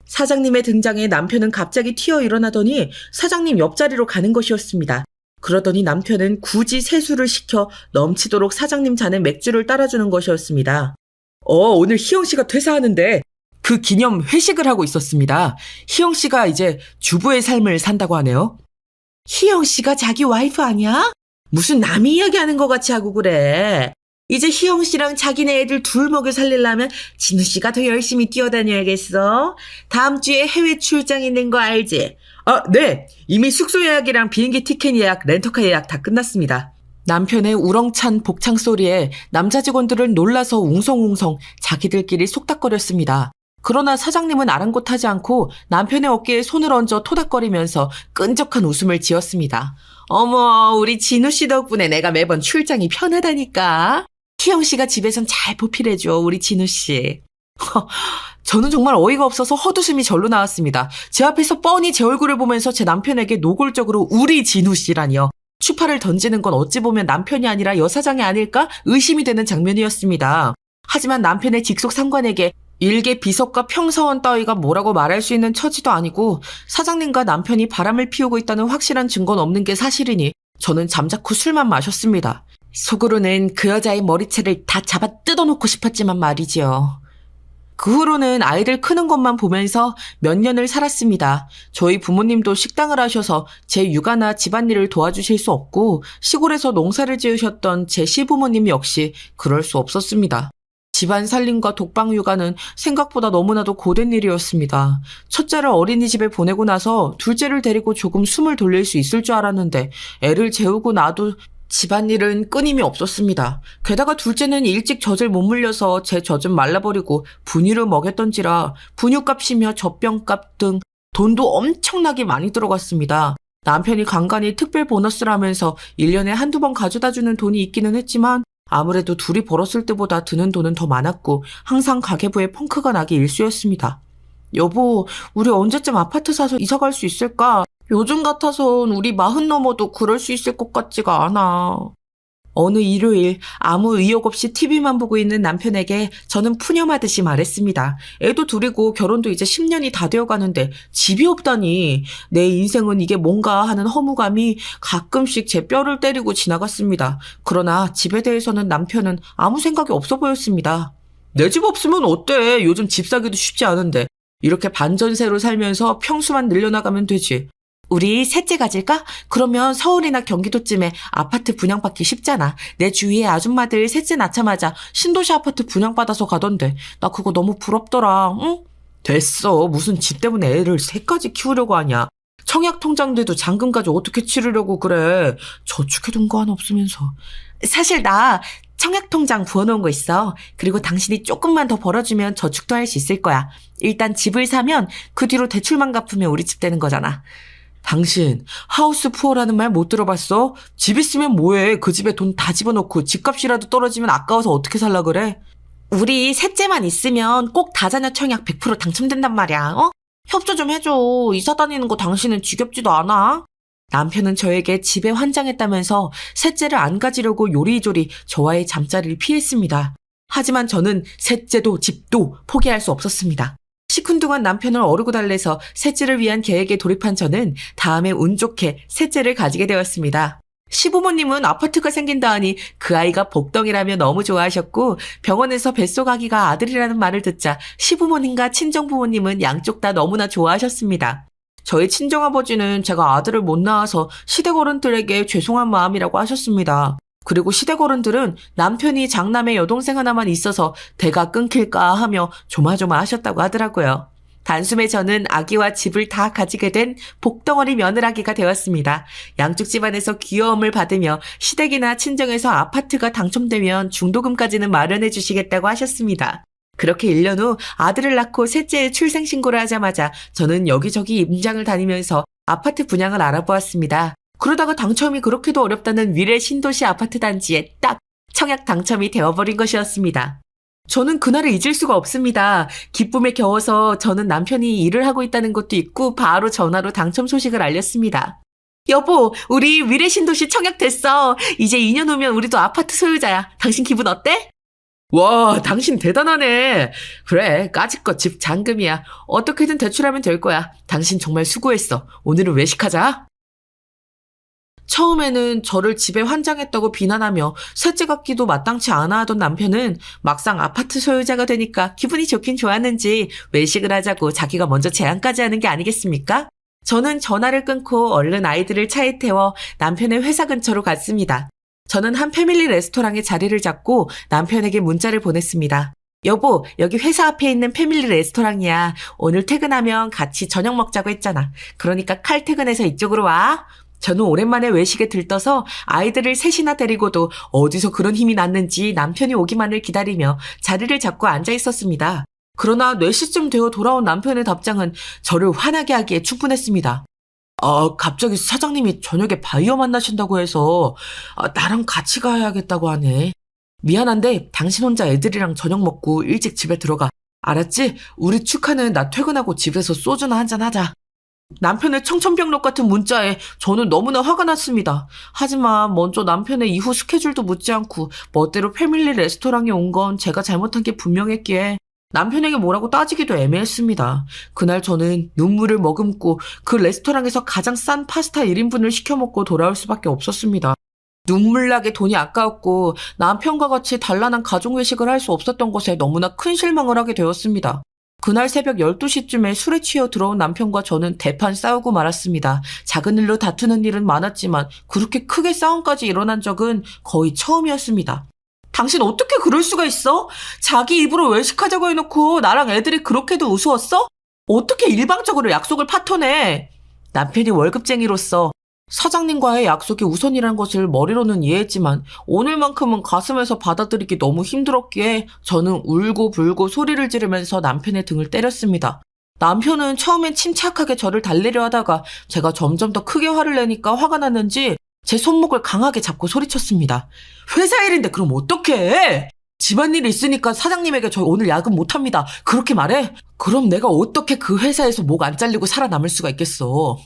S1: 사장님의 등장에 남편은 갑자기 튀어 일어나더니 사장님 옆자리로 가는 것이었습니다. 그러더니 남편은 굳이 세수를 시켜 넘치도록 사장님 잔에 맥주를 따라주는 것이었습니다. 오늘 희영 씨가 퇴사하는데 그 기념 회식을 하고 있었습니다. 희영 씨가 이제 주부의 삶을 산다고 하네요. 희영 씨가 자기 와이프 아니야? 무슨 남이 이야기하는 것 같이 하고 그래. 이제 희영 씨랑 자기네 애들 둘 먹여 살리려면 진우 씨가 더 열심히 뛰어다녀야겠어. 다음 주에 해외 출장 있는 거 알지? 네. 이미 숙소 예약이랑 비행기 티켓 예약, 렌터카 예약 다 끝났습니다. 남편의 우렁찬 복창 소리에 남자 직원들은 놀라서 웅성웅성 자기들끼리 속닥거렸습니다. 그러나 사장님은 아랑곳하지 않고 남편의 어깨에 손을 얹어 토닥거리면서 끈적한 웃음을 지었습니다. 어머, 우리 진우 씨 덕분에 내가 매번 출장이 편하다니까. 희영 씨가 집에선 잘 보필해줘, 우리 진우 씨. 저는 정말 어이가 없어서 헛웃음이 절로 나왔습니다. 제 앞에서 뻔히 제 얼굴을 보면서 제 남편에게 노골적으로 우리 진우 씨라니요. 추파를 던지는 건 어찌 보면 남편이 아니라 여사장이 아닐까 의심이 되는 장면이었습니다. 하지만 남편의 직속 상관에게 일개 비서과 평사원 따위가 뭐라고 말할 수 있는 처지도 아니고 사장님과 남편이 바람을 피우고 있다는 확실한 증거는 없는 게 사실이니 저는 잠자코 술만 마셨습니다. 속으로는 그 여자의 머리채를 다 잡아 뜯어놓고 싶었지만 말이지요. 그 후로는 아이들 크는 것만 보면서 몇 년을 살았습니다. 저희 부모님도 식당을 하셔서 제 육아나 집안일을 도와주실 수 없고 시골에서 농사를 지으셨던 제 시부모님 역시 그럴 수 없었습니다. 집안 살림과 독방 육아는 생각보다 너무나도 고된 일이었습니다. 첫째를 어린이집에 보내고 나서 둘째를 데리고 조금 숨을 돌릴 수 있을 줄 알았는데 애를 재우고 나도 집안일은 끊임이 없었습니다. 게다가 둘째는 일찍 젖을 못 물려서 제 젖은 말라버리고 분유를 먹였던지라 분유값이며 젖병값 등 돈도 엄청나게 많이 들어갔습니다. 남편이 간간히 특별 보너스를 하면서 1년에 한두 번 가져다주는 돈이 있기는 했지만 아무래도 둘이 벌었을 때보다 드는 돈은 더 많았고 항상 가계부에 펑크가 나기 일쑤였습니다. 여보, 우리 언제쯤 아파트 사서 이사 갈 수 있을까? 요즘 같아선 우리 40 넘어도 그럴 수 있을 것 같지가 않아. 어느 일요일 아무 의욕 없이 TV만 보고 있는 남편에게 저는 푸념하듯이 말했습니다. 애도 둘이고 결혼도 이제 10년이 다 되어가는데 집이 없다니. 내 인생은 이게 뭔가 하는 허무감이 가끔씩 제 뼈를 때리고 지나갔습니다. 그러나 집에 대해서는 남편은 아무 생각이 없어 보였습니다. 내 집 없으면 어때? 요즘 집 사기도 쉽지 않은데. 이렇게 반전세로 살면서 평수만 늘려나가면 되지. 우리 셋째 가질까? 그러면 서울이나 경기도쯤에 아파트 분양받기 쉽잖아. 내 주위에 아줌마들 셋째 낳자마자 신도시 아파트 분양받아서 가던데 나 그거 너무 부럽더라. 응? 됐어. 무슨 집 때문에 애를 셋까지 키우려고 하냐. 청약통장돼도 잔금까지 어떻게 치르려고 그래. 저축해둔 거 하나 없으면서. 사실 나 청약통장 부어놓은 거 있어. 그리고 당신이 조금만 더 벌어주면 저축도 할 수 있을 거야. 일단 집을 사면 그 뒤로 대출만 갚으면 우리 집 되는 거잖아. 당신 하우스 푸어라는 말 못 들어봤어? 집 있으면 뭐해? 그 집에 돈 다 집어넣고 집값이라도 떨어지면 아까워서 어떻게 살라 그래?
S2: 우리 셋째만 있으면 꼭 다자녀 청약 100% 당첨된단 말이야, 어? 협조 좀 해줘. 이사 다니는 거 당신은 지겹지도 않아?
S1: 남편은 저에게 집에 환장했다면서 셋째를 안 가지려고 요리조리 저와의 잠자리를 피했습니다. 하지만 저는 셋째도 집도 포기할 수 없었습니다. 시큰둥한 남편을 어르고 달래서 셋째를 위한 계획에 돌입한 저는 다음에 운 좋게 셋째를 가지게 되었습니다. 시부모님은 아파트가 생긴다 하니 그 아이가 복덩이라며 너무 좋아하셨고 병원에서 뱃속 아기가 아들이라는 말을 듣자 시부모님과 친정부모님은 양쪽 다 너무나 좋아하셨습니다. 저희 친정아버지는 제가 아들을 못 낳아서 시댁 어른들에게 죄송한 마음이라고 하셨습니다. 그리고 시댁 어른들은 남편이 장남의 여동생 하나만 있어서 대가 끊길까 하며 조마조마하셨다고 하더라고요. 단숨에 저는 아기와 집을 다 가지게 된 복덩어리 며느라기가 되었습니다. 양쪽 집안에서 귀여움을 받으며 시댁이나 친정에서 아파트가 당첨되면 중도금까지는 마련해 주시겠다고 하셨습니다. 그렇게 1년 후 아들을 낳고 셋째의 출생신고를 하자마자 저는 여기저기 임장을 다니면서 아파트 분양을 알아보았습니다. 그러다가 당첨이 그렇게도 어렵다는 위례 신도시 아파트 단지에 딱 청약 당첨이 되어버린 것이었습니다. 저는 그날을 잊을 수가 없습니다. 기쁨에 겨워서 저는 남편이 일을 하고 있다는 것도 있고 바로 전화로 당첨 소식을 알렸습니다. 여보, 우리 위례 신도시 청약 됐어. 이제 2년 후면 우리도 아파트 소유자야. 당신 기분 어때? 와, 당신 대단하네. 그래, 까짓것 집 잔금이야. 어떻게든 대출하면 될 거야. 당신 정말 수고했어. 오늘은 외식하자. 처음에는 저를 집에 환장했다고 비난하며 셋째 같기도 마땅치 않아 하던 남편은 막상 아파트 소유자가 되니까 기분이 좋긴 좋았는지 외식을 하자고 자기가 먼저 제안까지 하는 게 아니겠습니까? 저는 전화를 끊고 얼른 아이들을 차에 태워 남편의 회사 근처로 갔습니다. 저는 한 패밀리 레스토랑에 자리를 잡고 남편에게 문자를 보냈습니다. 여보, 여기 회사 앞에 있는 패밀리 레스토랑이야. 오늘 퇴근하면 같이 저녁 먹자고 했잖아. 그러니까 칼퇴근해서 이쪽으로 와. 저는 오랜만에 외식에 들떠서 아이들을 셋이나 데리고도 어디서 그런 힘이 났는지 남편이 오기만을 기다리며 자리를 잡고 앉아 있었습니다. 그러나 4시쯤 되어 돌아온 남편의 답장은 저를 화나게 하기에 충분했습니다. 갑자기 사장님이 저녁에 바이어 만나신다고 해서 나랑 같이 가야겠다고 하네. 미안한데 당신 혼자 애들이랑 저녁 먹고 일찍 집에 들어가. 알았지? 우리 축하는 나 퇴근하고 집에서 소주나 한잔 하자. 남편의 청천벽력 같은 문자에 저는 너무나 화가 났습니다. 하지만 먼저 남편의 이후 스케줄도 묻지 않고 멋대로 패밀리 레스토랑에 온 건 제가 잘못한 게 분명했기에 남편에게 뭐라고 따지기도 애매했습니다. 그날 저는 눈물을 머금고 그 레스토랑에서 가장 싼 파스타 1인분을 시켜 먹고 돌아올 수밖에 없었습니다. 눈물나게 돈이 아까웠고 남편과 같이 단란한 가족 외식을 할 수 없었던 것에 너무나 큰 실망을 하게 되었습니다. 그날 새벽 12시쯤에 술에 취해 들어온 남편과 저는 대판 싸우고 말았습니다. 작은 일로 다투는 일은 많았지만 그렇게 크게 싸움까지 일어난 적은 거의 처음이었습니다. 당신 어떻게 그럴 수가 있어? 자기 입으로 외식하자고 해놓고 나랑 애들이 그렇게도 우스웠어? 어떻게 일방적으로 약속을 파토내? 남편이 월급쟁이로서 사장님과의 약속이 우선이라는 것을 머리로는 이해했지만 오늘만큼은 가슴에서 받아들이기 너무 힘들었기에 저는 울고 불고 소리를 지르면서 남편의 등을 때렸습니다. 남편은 처음엔 침착하게 저를 달래려 하다가 제가 점점 더 크게 화를 내니까 화가 났는지 제 손목을 강하게 잡고 소리쳤습니다. 회사 일인데 그럼 어떡해? 집안일이 있으니까 사장님에게 저 오늘 야근 못합니다. 그렇게 말해? 그럼 내가 어떻게 그 회사에서 목 안 잘리고 살아남을 수가 있겠어.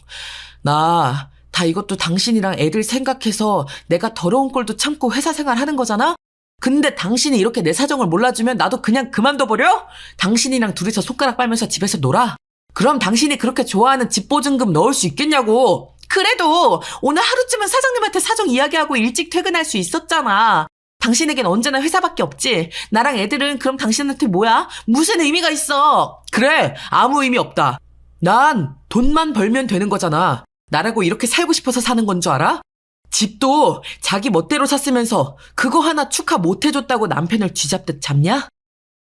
S1: 다 이것도 당신이랑 애들 생각해서 내가 더러운 꼴도 참고 회사 생활 하는 거잖아? 근데 당신이 이렇게 내 사정을 몰라주면 나도 그냥 그만둬버려? 당신이랑 둘이서 손가락 빨면서 집에서 놀아? 그럼 당신이 그렇게 좋아하는 집 보증금 넣을 수 있겠냐고. 그래도 오늘 하루쯤은 사장님한테 사정 이야기하고 일찍 퇴근할 수 있었잖아. 당신에겐 언제나 회사밖에 없지. 나랑 애들은 그럼 당신한테 뭐야? 무슨 의미가 있어? 그래, 아무 의미 없다. 난 돈만 벌면 되는 거잖아. 나라고 이렇게 살고 싶어서 사는 건 줄 알아? 집도 자기 멋대로 샀으면서 그거 하나 축하 못 해줬다고 남편을 쥐잡듯 잡냐?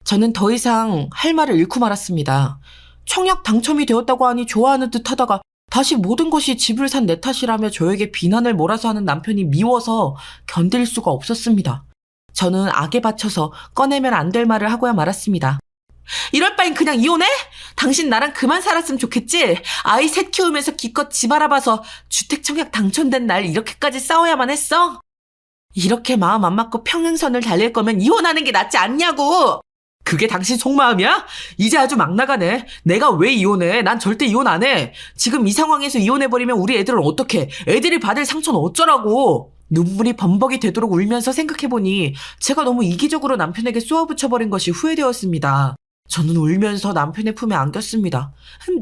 S1: 저는 더 이상 할 말을 잃고 말았습니다. 청약 당첨이 되었다고 하니 좋아하는 듯 하다가 다시 모든 것이 집을 산 내 탓이라며 저에게 비난을 몰아서 하는 남편이 미워서 견딜 수가 없었습니다. 저는 악에 받쳐서 꺼내면 안 될 말을 하고야 말았습니다. 이럴 바엔 그냥 이혼해? 당신 나랑 그만 살았으면 좋겠지? 아이 셋 키우면서 기껏 집 알아봐서 주택 청약 당첨된 날 이렇게까지 싸워야만 했어?
S2: 이렇게 마음 안 맞고 평행선을 달릴 거면 이혼하는 게 낫지 않냐고!
S1: 그게 당신 속마음이야? 이제 아주 막 나가네. 내가 왜 이혼해? 난 절대 이혼 안 해. 지금 이 상황에서 이혼해버리면 우리 애들은 어떡해? 애들이 받을 상처는 어쩌라고? 눈물이 범벅이 되도록 울면서 생각해보니 제가 너무 이기적으로 남편에게 쏘아붙여버린 것이 후회되었습니다. 저는 울면서 남편의 품에 안겼습니다.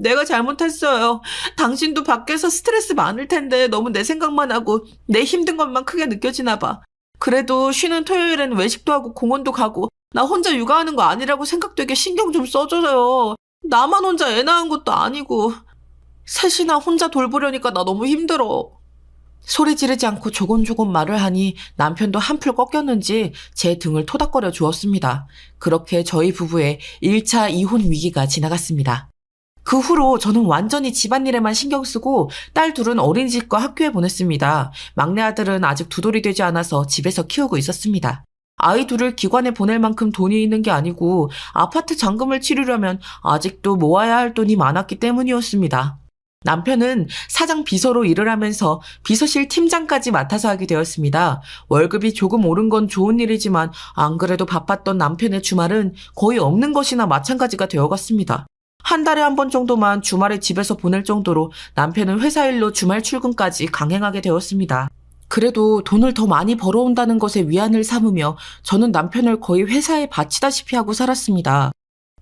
S1: 내가 잘못했어요. 당신도 밖에서 스트레스 많을 텐데 너무 내 생각만 하고 내 힘든 것만 크게 느껴지나 봐. 그래도 쉬는 토요일엔 외식도 하고 공원도 가고 나 혼자 육아하는 거 아니라고 생각되게 신경 좀 써줘요. 나만 혼자 애 낳은 것도 아니고 셋이나 혼자 돌보려니까 나 너무 힘들어. 소리 지르지 않고 조곤조곤 말을 하니 남편도 한풀 꺾였는지 제 등을 토닥거려 주었습니다. 그렇게 저희 부부의 1차 이혼 위기가 지나갔습니다. 그 후로 저는 완전히 집안일에만 신경 쓰고 딸 둘은 어린이집과 학교에 보냈습니다. 막내 아들은 아직 2돌이 되지 않아서 집에서 키우고 있었습니다. 아이 둘을 기관에 보낼 만큼 돈이 있는 게 아니고 아파트 잔금을 치르려면 아직도 모아야 할 돈이 많았기 때문이었습니다. 남편은 사장 비서로 일을 하면서 비서실 팀장까지 맡아서 하게 되었습니다. 월급이 조금 오른 건 좋은 일이지만 안 그래도 바빴던 남편의 주말은 거의 없는 것이나 마찬가지가 되어갔습니다. 한 달에 한 번 정도만 주말에 집에서 보낼 정도로 남편은 회사 일로 주말 출근까지 강행하게 되었습니다. 그래도 돈을 더 많이 벌어온다는 것에 위안을 삼으며 저는 남편을 거의 회사에 바치다시피 하고 살았습니다.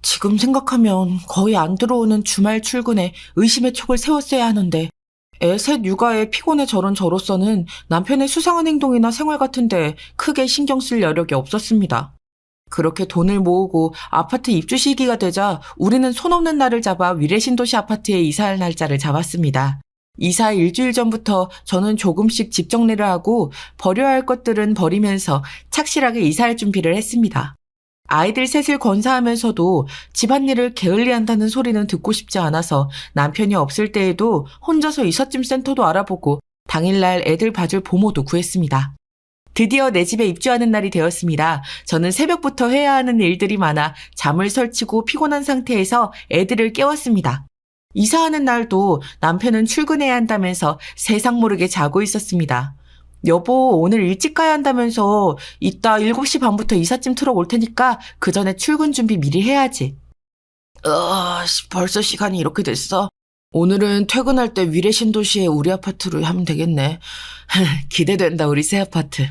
S1: 지금 생각하면 거의 안 들어오는 주말 출근에 의심의 촉을 세웠어야 하는데 애 셋 육아에 피곤해 저런 저로서는 남편의 수상한 행동이나 생활 같은데 크게 신경 쓸 여력이 없었습니다. 그렇게 돈을 모으고 아파트 입주 시기가 되자 우리는 손 없는 날을 잡아 위례신도시 아파트에 이사할 날짜를 잡았습니다. 이사 일주일 전부터 저는 조금씩 집 정리를 하고 버려야 할 것들은 버리면서 착실하게 이사할 준비를 했습니다. 아이들 셋을 건사하면서도 집안일을 게을리한다는 소리는 듣고 싶지 않아서 남편이 없을 때에도 혼자서 이삿짐 센터도 알아보고 당일날 애들 봐줄 보모도 구했습니다. 드디어 내 집에 입주하는 날이 되었습니다. 저는 새벽부터 해야 하는 일들이 많아 잠을 설치고 피곤한 상태에서 애들을 깨웠습니다. 이사하는 날도 남편은 출근해야 한다면서 세상 모르게 자고 있었습니다. 여보, 오늘 일찍 가야 한다면서 이따 7시 반부터 이삿짐 트럭 올 테니까 그 전에 출근 준비 미리 해야지. 벌써 시간이 이렇게 됐어? 오늘은 퇴근할 때 위례신도시에 우리 아파트로 하면 되겠네. 기대된다, 우리 새 아파트.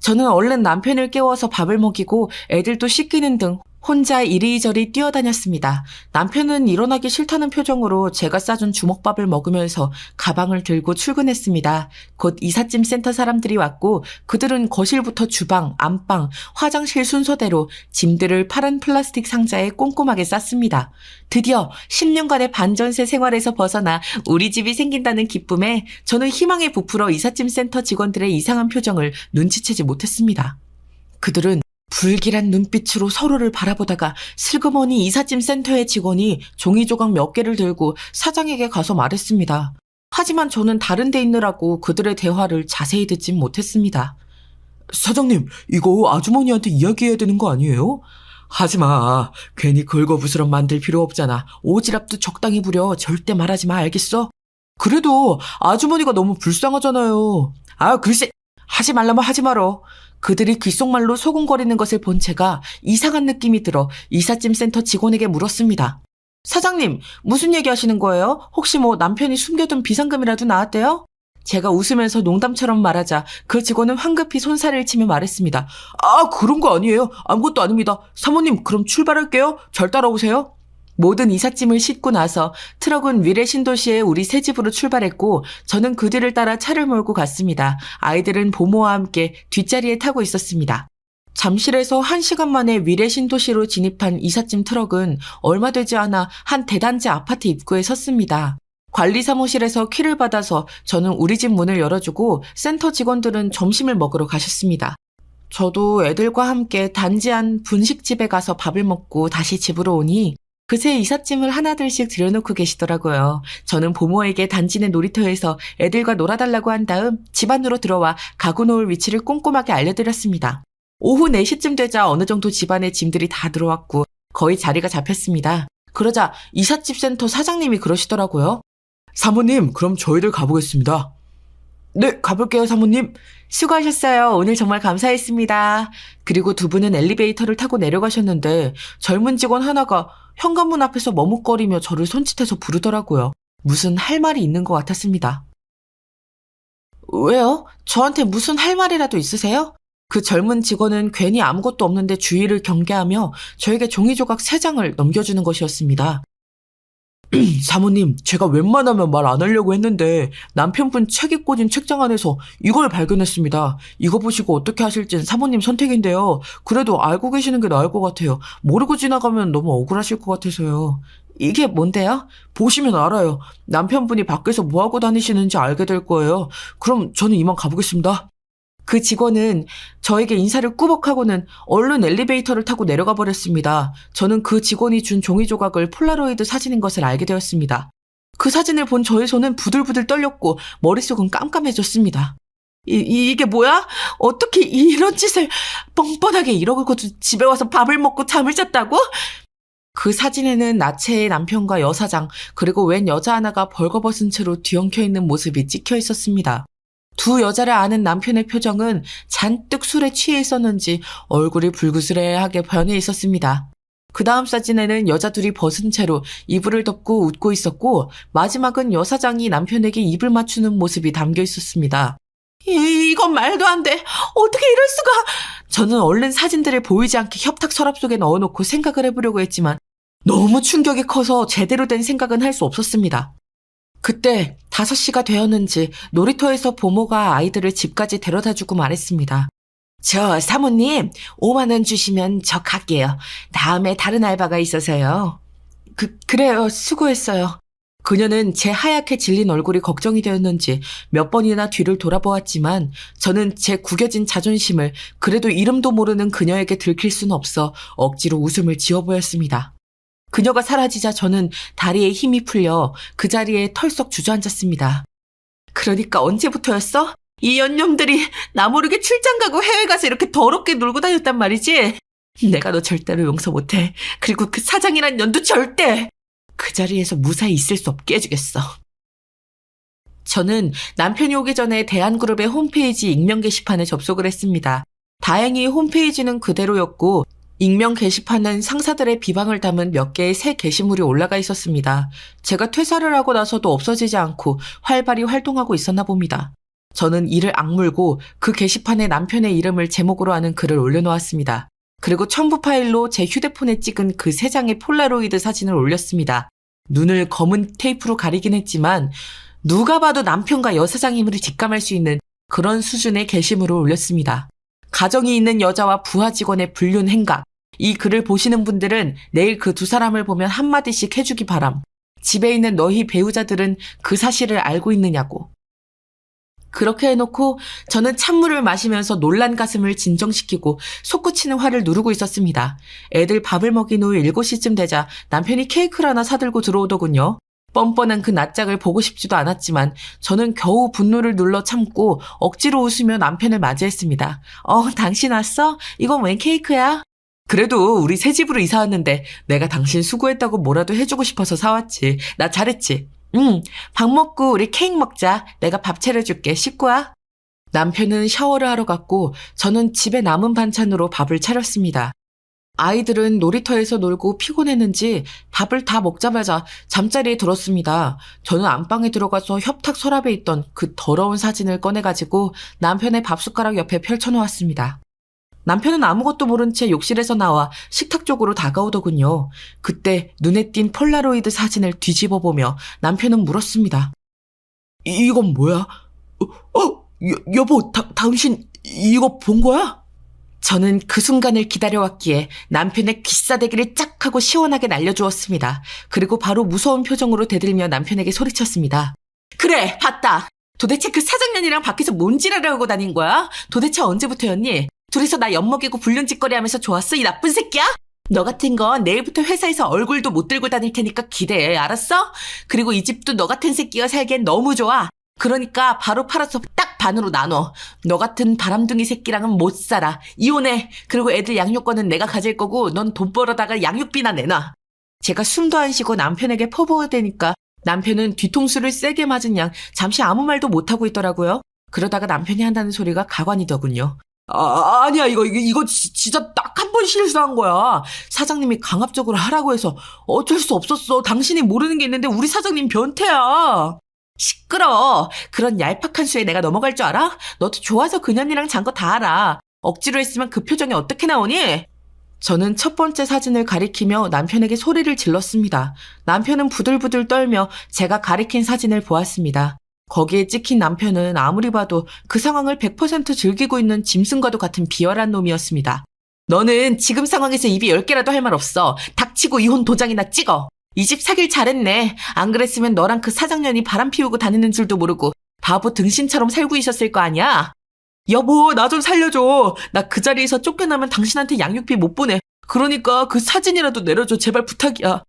S1: 저는 얼른 남편을 깨워서 밥을 먹이고 애들도 씻기는 등 혼자 이리저리 뛰어다녔습니다. 남편은 일어나기 싫다는 표정으로 제가 싸준 주먹밥을 먹으면서 가방을 들고 출근했습니다. 곧 이삿짐 센터 사람들이 왔고 그들은 거실부터 주방, 안방, 화장실 순서대로 짐들을 파란 플라스틱 상자에 꼼꼼하게 쌌습니다. 드디어 10년간의 반전세 생활에서 벗어나 우리 집이 생긴다는 기쁨에 저는 희망에 부풀어 이삿짐 센터 직원들의 이상한 표정을 눈치채지 못했습니다. 그들은 불길한 눈빛으로 서로를 바라보다가 슬그머니 이삿짐 센터의 직원이 종이 조각 몇 개를 들고 사장에게 가서 말했습니다. 하지만 저는 다른 데 있느라고 그들의 대화를 자세히 듣진 못했습니다. 사장님, 이거 아주머니한테 이야기해야 되는 거 아니에요? 하지마. 괜히 걸거부스럼 만들 필요 없잖아. 오지랖도 적당히 부려. 절대 말하지 마, 알겠어? 그래도 아주머니가 너무 불쌍하잖아요. 글쎄, 하지 말라면 하지 말어. 그들이 귓속말로 소곤거리는 것을 본 제가 이상한 느낌이 들어 이삿짐 센터 직원에게 물었습니다. 사장님, 무슨 얘기 하시는 거예요? 혹시 남편이 숨겨둔 비상금이라도 나왔대요? 제가 웃으면서 농담처럼 말하자 그 직원은 황급히 손살을 치며 말했습니다. 그런 거 아니에요. 아무것도 아닙니다. 사모님, 그럼 출발할게요. 절 따라오세요. 모든 이삿짐을 싣고 나서 트럭은 위례신도시에 우리 새 집으로 출발했고 저는 그 뒤를 따라 차를 몰고 갔습니다. 아이들은 보모와 함께 뒷자리에 타고 있었습니다. 잠실에서 1시간 만에 위례신도시로 진입한 이삿짐 트럭은 얼마 되지 않아 한 대단지 아파트 입구에 섰습니다. 관리 사무실에서 키를 받아서 저는 우리 집 문을 열어주고 센터 직원들은 점심을 먹으러 가셨습니다. 저도 애들과 함께 단지 안 분식집에 가서 밥을 먹고 다시 집으로 오니 그새 이삿짐을 하나둘씩 들여놓고 계시더라고요. 저는 보모에게 단지 내 놀이터에서 애들과 놀아달라고 한 다음 집 안으로 들어와 가구 놓을 위치를 꼼꼼하게 알려드렸습니다. 오후 4시쯤 되자 어느 정도 집안에 짐들이 다 들어왔고 거의 자리가 잡혔습니다. 그러자 이삿짐 센터 사장님이 그러시더라고요. 사모님, 그럼 저희들 가보겠습니다. 네, 가볼게요, 사모님. 수고하셨어요. 오늘 정말 감사했습니다. 그리고 두 분은 엘리베이터를 타고 내려가셨는데 젊은 직원 하나가 현관문 앞에서 머뭇거리며 저를 손짓해서 부르더라고요. 무슨 할 말이 있는 것 같았습니다. 왜요? 저한테 무슨 할 말이라도 있으세요? 그 젊은 직원은 괜히 아무것도 없는데 주의를 경계하며 저에게 종이 조각 3장을 넘겨주는 것이었습니다. 사모님, 제가 웬만하면 말 안 하려고 했는데 남편분 책이 꽂인 책장 안에서 이걸 발견했습니다. 이거 보시고 어떻게 하실진 사모님 선택인데요. 그래도 알고 계시는 게 나을 것 같아요. 모르고 지나가면 너무 억울하실 것 같아서요. 이게 뭔데요? 보시면 알아요. 남편분이 밖에서 뭐하고 다니시는지 알게 될 거예요. 그럼 저는 이만 가보겠습니다. 그 직원은 저에게 인사를 꾸벅하고는 얼른 엘리베이터를 타고 내려가 버렸습니다. 저는 그 직원이 준 종이 조각을 폴라로이드 사진인 것을 알게 되었습니다. 그 사진을 본 저의 손은 부들부들 떨렸고 머릿속은 깜깜해졌습니다. 이게 뭐야? 어떻게 이런 짓을 뻔뻔하게 이러고 집에 와서 밥을 먹고 잠을 잤다고? 그 사진에는 나체의 남편과 여사장 그리고 웬 여자 하나가 벌거벗은 채로 뒤엉켜 있는 모습이 찍혀 있었습니다. 두 여자를 아는 남편의 표정은 잔뜩 술에 취해 있었는지 얼굴이 불그스레하게 변해 있었습니다. 그 다음 사진에는 여자 둘이 벗은 채로 이불을 덮고 웃고 있었고 마지막은 여사장이 남편에게 입을 맞추는 모습이 담겨 있었습니다. 이건 말도 안 돼. 어떻게 이럴 수가. 저는 얼른 사진들을 보이지 않게 협탁 서랍 속에 넣어놓고 생각을 해보려고 했지만 너무 충격이 커서 제대로 된 생각은 할 수 없었습니다. 그때 5시가 되었는지 놀이터에서 보모가 아이들을 집까지 데려다주고 말했습니다. 저 사모님 5만 원 주시면 저 갈게요. 다음에 다른 알바가 있어서요. 그래요. 수고했어요. 그녀는 제 하얗게 질린 얼굴이 걱정이 되었는지 몇 번이나 뒤를 돌아보았지만 저는 제 구겨진 자존심을 그래도 이름도 모르는 그녀에게 들킬 수는 없어 억지로 웃음을 지어 보였습니다. 그녀가 사라지자 저는 다리에 힘이 풀려 그 자리에 털썩 주저앉았습니다. 그러니까 언제부터였어? 이 연놈들이 나 모르게 출장 가고 해외 가서 이렇게 더럽게 놀고 다녔단 말이지? 내가 너 절대로 용서 못해. 그리고 그 사장이란 년도 절대! 그 자리에서 무사히 있을 수 없게 해주겠어. 저는 남편이 오기 전에 대한그룹의 홈페이지 익명 게시판에 접속을 했습니다. 다행히 홈페이지는 그대로였고 익명 게시판은 상사들의 비방을 담은 몇 개의 새 게시물이 올라가 있었습니다. 제가 퇴사를 하고 나서도 없어지지 않고 활발히 활동하고 있었나 봅니다. 저는 이를 악물고 그 게시판에 남편의 이름을 제목으로 하는 글을 올려놓았습니다. 그리고 첨부 파일로 제 휴대폰에 찍은 그 3장의 폴라로이드 사진을 올렸습니다. 눈을 검은 테이프로 가리긴 했지만 누가 봐도 남편과 여사장임을 직감할 수 있는 그런 수준의 게시물을 올렸습니다. 가정이 있는 여자와 부하 직원의 불륜 행각. 이 글을 보시는 분들은 내일 그 두 사람을 보면 한마디씩 해주기 바람. 집에 있는 너희 배우자들은 그 사실을 알고 있느냐고. 그렇게 해놓고 저는 찬물을 마시면서 놀란 가슴을 진정시키고 솟구치는 화를 누르고 있었습니다. 애들 밥을 먹인 후 7시쯤 되자 남편이 케이크를 하나 사들고 들어오더군요. 뻔뻔한 그 낯짝을 보고 싶지도 않았지만 저는 겨우 분노를 눌러 참고 억지로 웃으며 남편을 맞이했습니다. 당신 왔어? 이건 웬 케이크야? 그래도 우리 새 집으로 이사 왔는데 내가 당신 수고했다고 뭐라도 해주고 싶어서 사왔지. 나 잘했지? 응, 밥 먹고 우리 케이크 먹자. 내가 밥 차려줄게. 씻고 와. 남편은 샤워를 하러 갔고 저는 집에 남은 반찬으로 밥을 차렸습니다. 아이들은 놀이터에서 놀고 피곤했는지 밥을 다 먹자마자 잠자리에 들었습니다. 저는 안방에 들어가서 협탁 서랍에 있던 그 더러운 사진을 꺼내가지고 남편의 밥숟가락 옆에 펼쳐놓았습니다. 남편은 아무것도 모른 채 욕실에서 나와 식탁 쪽으로 다가오더군요. 그때 눈에 띈 폴라로이드 사진을 뒤집어보며 남편은 물었습니다. 이건 뭐야? 여보, 당신 이거 본 거야? 저는 그 순간을 기다려왔기에 남편의 귀싸대기를 짝 하고 시원하게 날려주었습니다. 그리고 바로 무서운 표정으로 대들며 남편에게 소리쳤습니다. 그래, 봤다. 도대체 그 사장년이랑 밖에서 뭔 지랄을 하고 다닌 거야? 도대체 언제부터였니? 둘이서 나 엿먹이고 불륜짓거리 하면서 좋았어? 이 나쁜 새끼야? 너 같은 건 내일부터 회사에서 얼굴도 못 들고 다닐 테니까 기대해. 알았어? 그리고 이 집도 너 같은 새끼가 살기엔 너무 좋아. 그러니까 바로 팔아서 딱 반으로 나눠. 너 같은 바람둥이 새끼랑은 못 살아. 이혼해. 그리고 애들 양육권은 내가 가질 거고 넌 돈 벌어다가 양육비나 내놔. 제가 숨도 안 쉬고 남편에게 퍼부어대니까 남편은 뒤통수를 세게 맞은 양 잠시 아무 말도 못하고 있더라고요. 그러다가 남편이 한다는 소리가 가관이더군요. 아니야, 이거 진짜 딱 한 번 실수한 거야. 사장님이 강압적으로 하라고 해서 어쩔 수 없었어. 당신이 모르는 게 있는데 우리 사장님 변태야. 시끄러. 그런 얄팍한 수에 내가 넘어갈 줄 알아? 너도 좋아서 그년이랑 잔 거 다 알아. 억지로 했으면 그 표정이 어떻게 나오니? 저는 첫 번째 사진을 가리키며 남편에게 소리를 질렀습니다. 남편은 부들부들 떨며 제가 가리킨 사진을 보았습니다. 거기에 찍힌 남편은 아무리 봐도 그 상황을 100% 즐기고 있는 짐승과도 같은 비열한 놈이었습니다. 너는 지금 상황에서 입이 10개라도 할 말 없어. 닥치고 이혼 도장이나 찍어. 이 집 사길 잘했네. 안 그랬으면 너랑 그 사장년이 바람 피우고 다니는 줄도 모르고 바보 등신처럼 살고 있었을 거 아니야? 여보, 나 좀 살려줘. 나 그 자리에서 쫓겨나면 당신한테 양육비 못 보내. 그러니까 그 사진이라도 내려줘. 제발 부탁이야.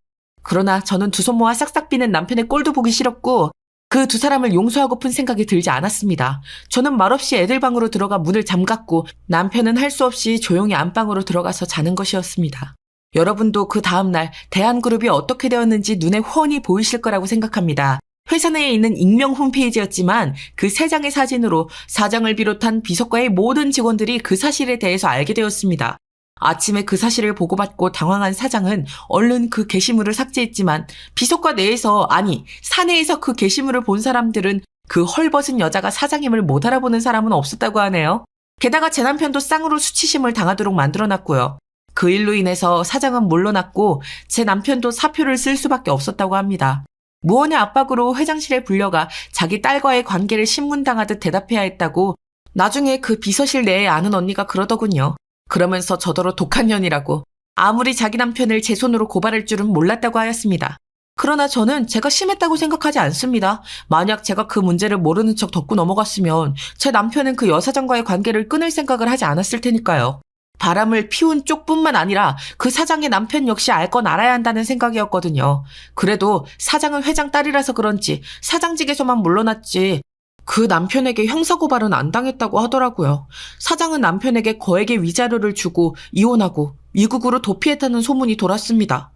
S1: 그러나 저는 두 손 모아 싹싹 비는 남편의 꼴도 보기 싫었고 그 두 사람을 용서하고픈 생각이 들지 않았습니다. 저는 말없이 애들 방으로 들어가 문을 잠갔고 남편은 할 수 없이 조용히 안방으로 들어가서 자는 것이었습니다. 여러분도 그 다음날 대한그룹이 어떻게 되었는지 눈에 훤히 보이실 거라고 생각합니다. 회사 내에 있는 익명 홈페이지였지만 그 3장의 사진으로 사장을 비롯한 비서과의 모든 직원들이 그 사실에 대해서 알게 되었습니다. 아침에 그 사실을 보고받고 당황한 사장은 얼른 그 게시물을 삭제했지만 비서과 내에서 아니 사내에서 그 게시물을 본 사람들은 그 헐벗은 여자가 사장임을 못 알아보는 사람은 없었다고 하네요. 게다가 제 남편도 쌍으로 수치심을 당하도록 만들어놨고요. 그 일로 인해서 사장은 물러났고 제 남편도 사표를 쓸 수밖에 없었다고 합니다. 무언의 압박으로 회장실에 불려가 자기 딸과의 관계를 신문당하듯 대답해야 했다고 나중에 그 비서실 내에 아는 언니가 그러더군요. 그러면서 저더러 독한 년이라고 아무리 자기 남편을 제 손으로 고발할 줄은 몰랐다고 하였습니다. 그러나 저는 제가 심했다고 생각하지 않습니다. 만약 제가 그 문제를 모르는 척 덮고 넘어갔으면 제 남편은 그 여사장과의 관계를 끊을 생각을 하지 않았을 테니까요. 바람을 피운 쪽뿐만 아니라 그 사장의 남편 역시 알 건 알아야 한다는 생각이었거든요. 그래도 사장은 회장 딸이라서 그런지 사장직에서만 물러났지 그 남편에게 형사고발은 안 당했다고 하더라고요. 사장은 남편에게 거액의 위자료를 주고 이혼하고 미국으로 도피했다는 소문이 돌았습니다.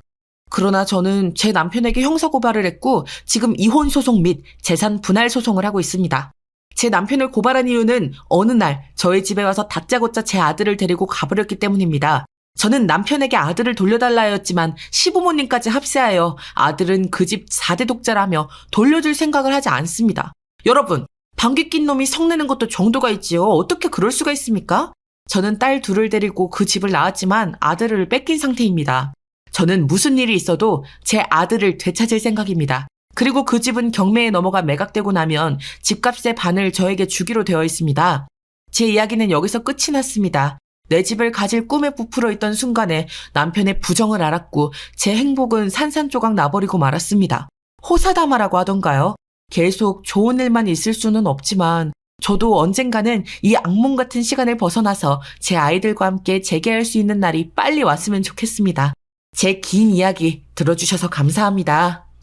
S1: 그러나 저는 제 남편에게 형사고발을 했고 지금 이혼소송 및 재산 분할 소송을 하고 있습니다. 제 남편을 고발한 이유는 어느 날 저희 집에 와서 다짜고짜 제 아들을 데리고 가버렸기 때문입니다. 저는 남편에게 아들을 돌려달라 하였지만 시부모님까지 합세하여 아들은 그 집 4대 독자라며 돌려줄 생각을 하지 않습니다. 여러분, 방귀 낀 놈이 성내는 것도 정도가 있지요. 어떻게 그럴 수가 있습니까? 저는 딸 둘을 데리고 그 집을 나왔지만 아들을 뺏긴 상태입니다. 저는 무슨 일이 있어도 제 아들을 되찾을 생각입니다. 그리고 그 집은 경매에 넘어가 매각되고 나면 집값의 반을 저에게 주기로 되어 있습니다. 제 이야기는 여기서 끝이 났습니다. 내 집을 가질 꿈에 부풀어 있던 순간에 남편의 부정을 알았고 제 행복은 산산조각 나버리고 말았습니다. 호사다마라고 하던가요? 계속 좋은 일만 있을 수는 없지만 저도 언젠가는 이 악몽 같은 시간을 벗어나서 제 아이들과 함께 재개할 수 있는 날이 빨리 왔으면 좋겠습니다. 제 긴 이야기 들어주셔서 감사합니다.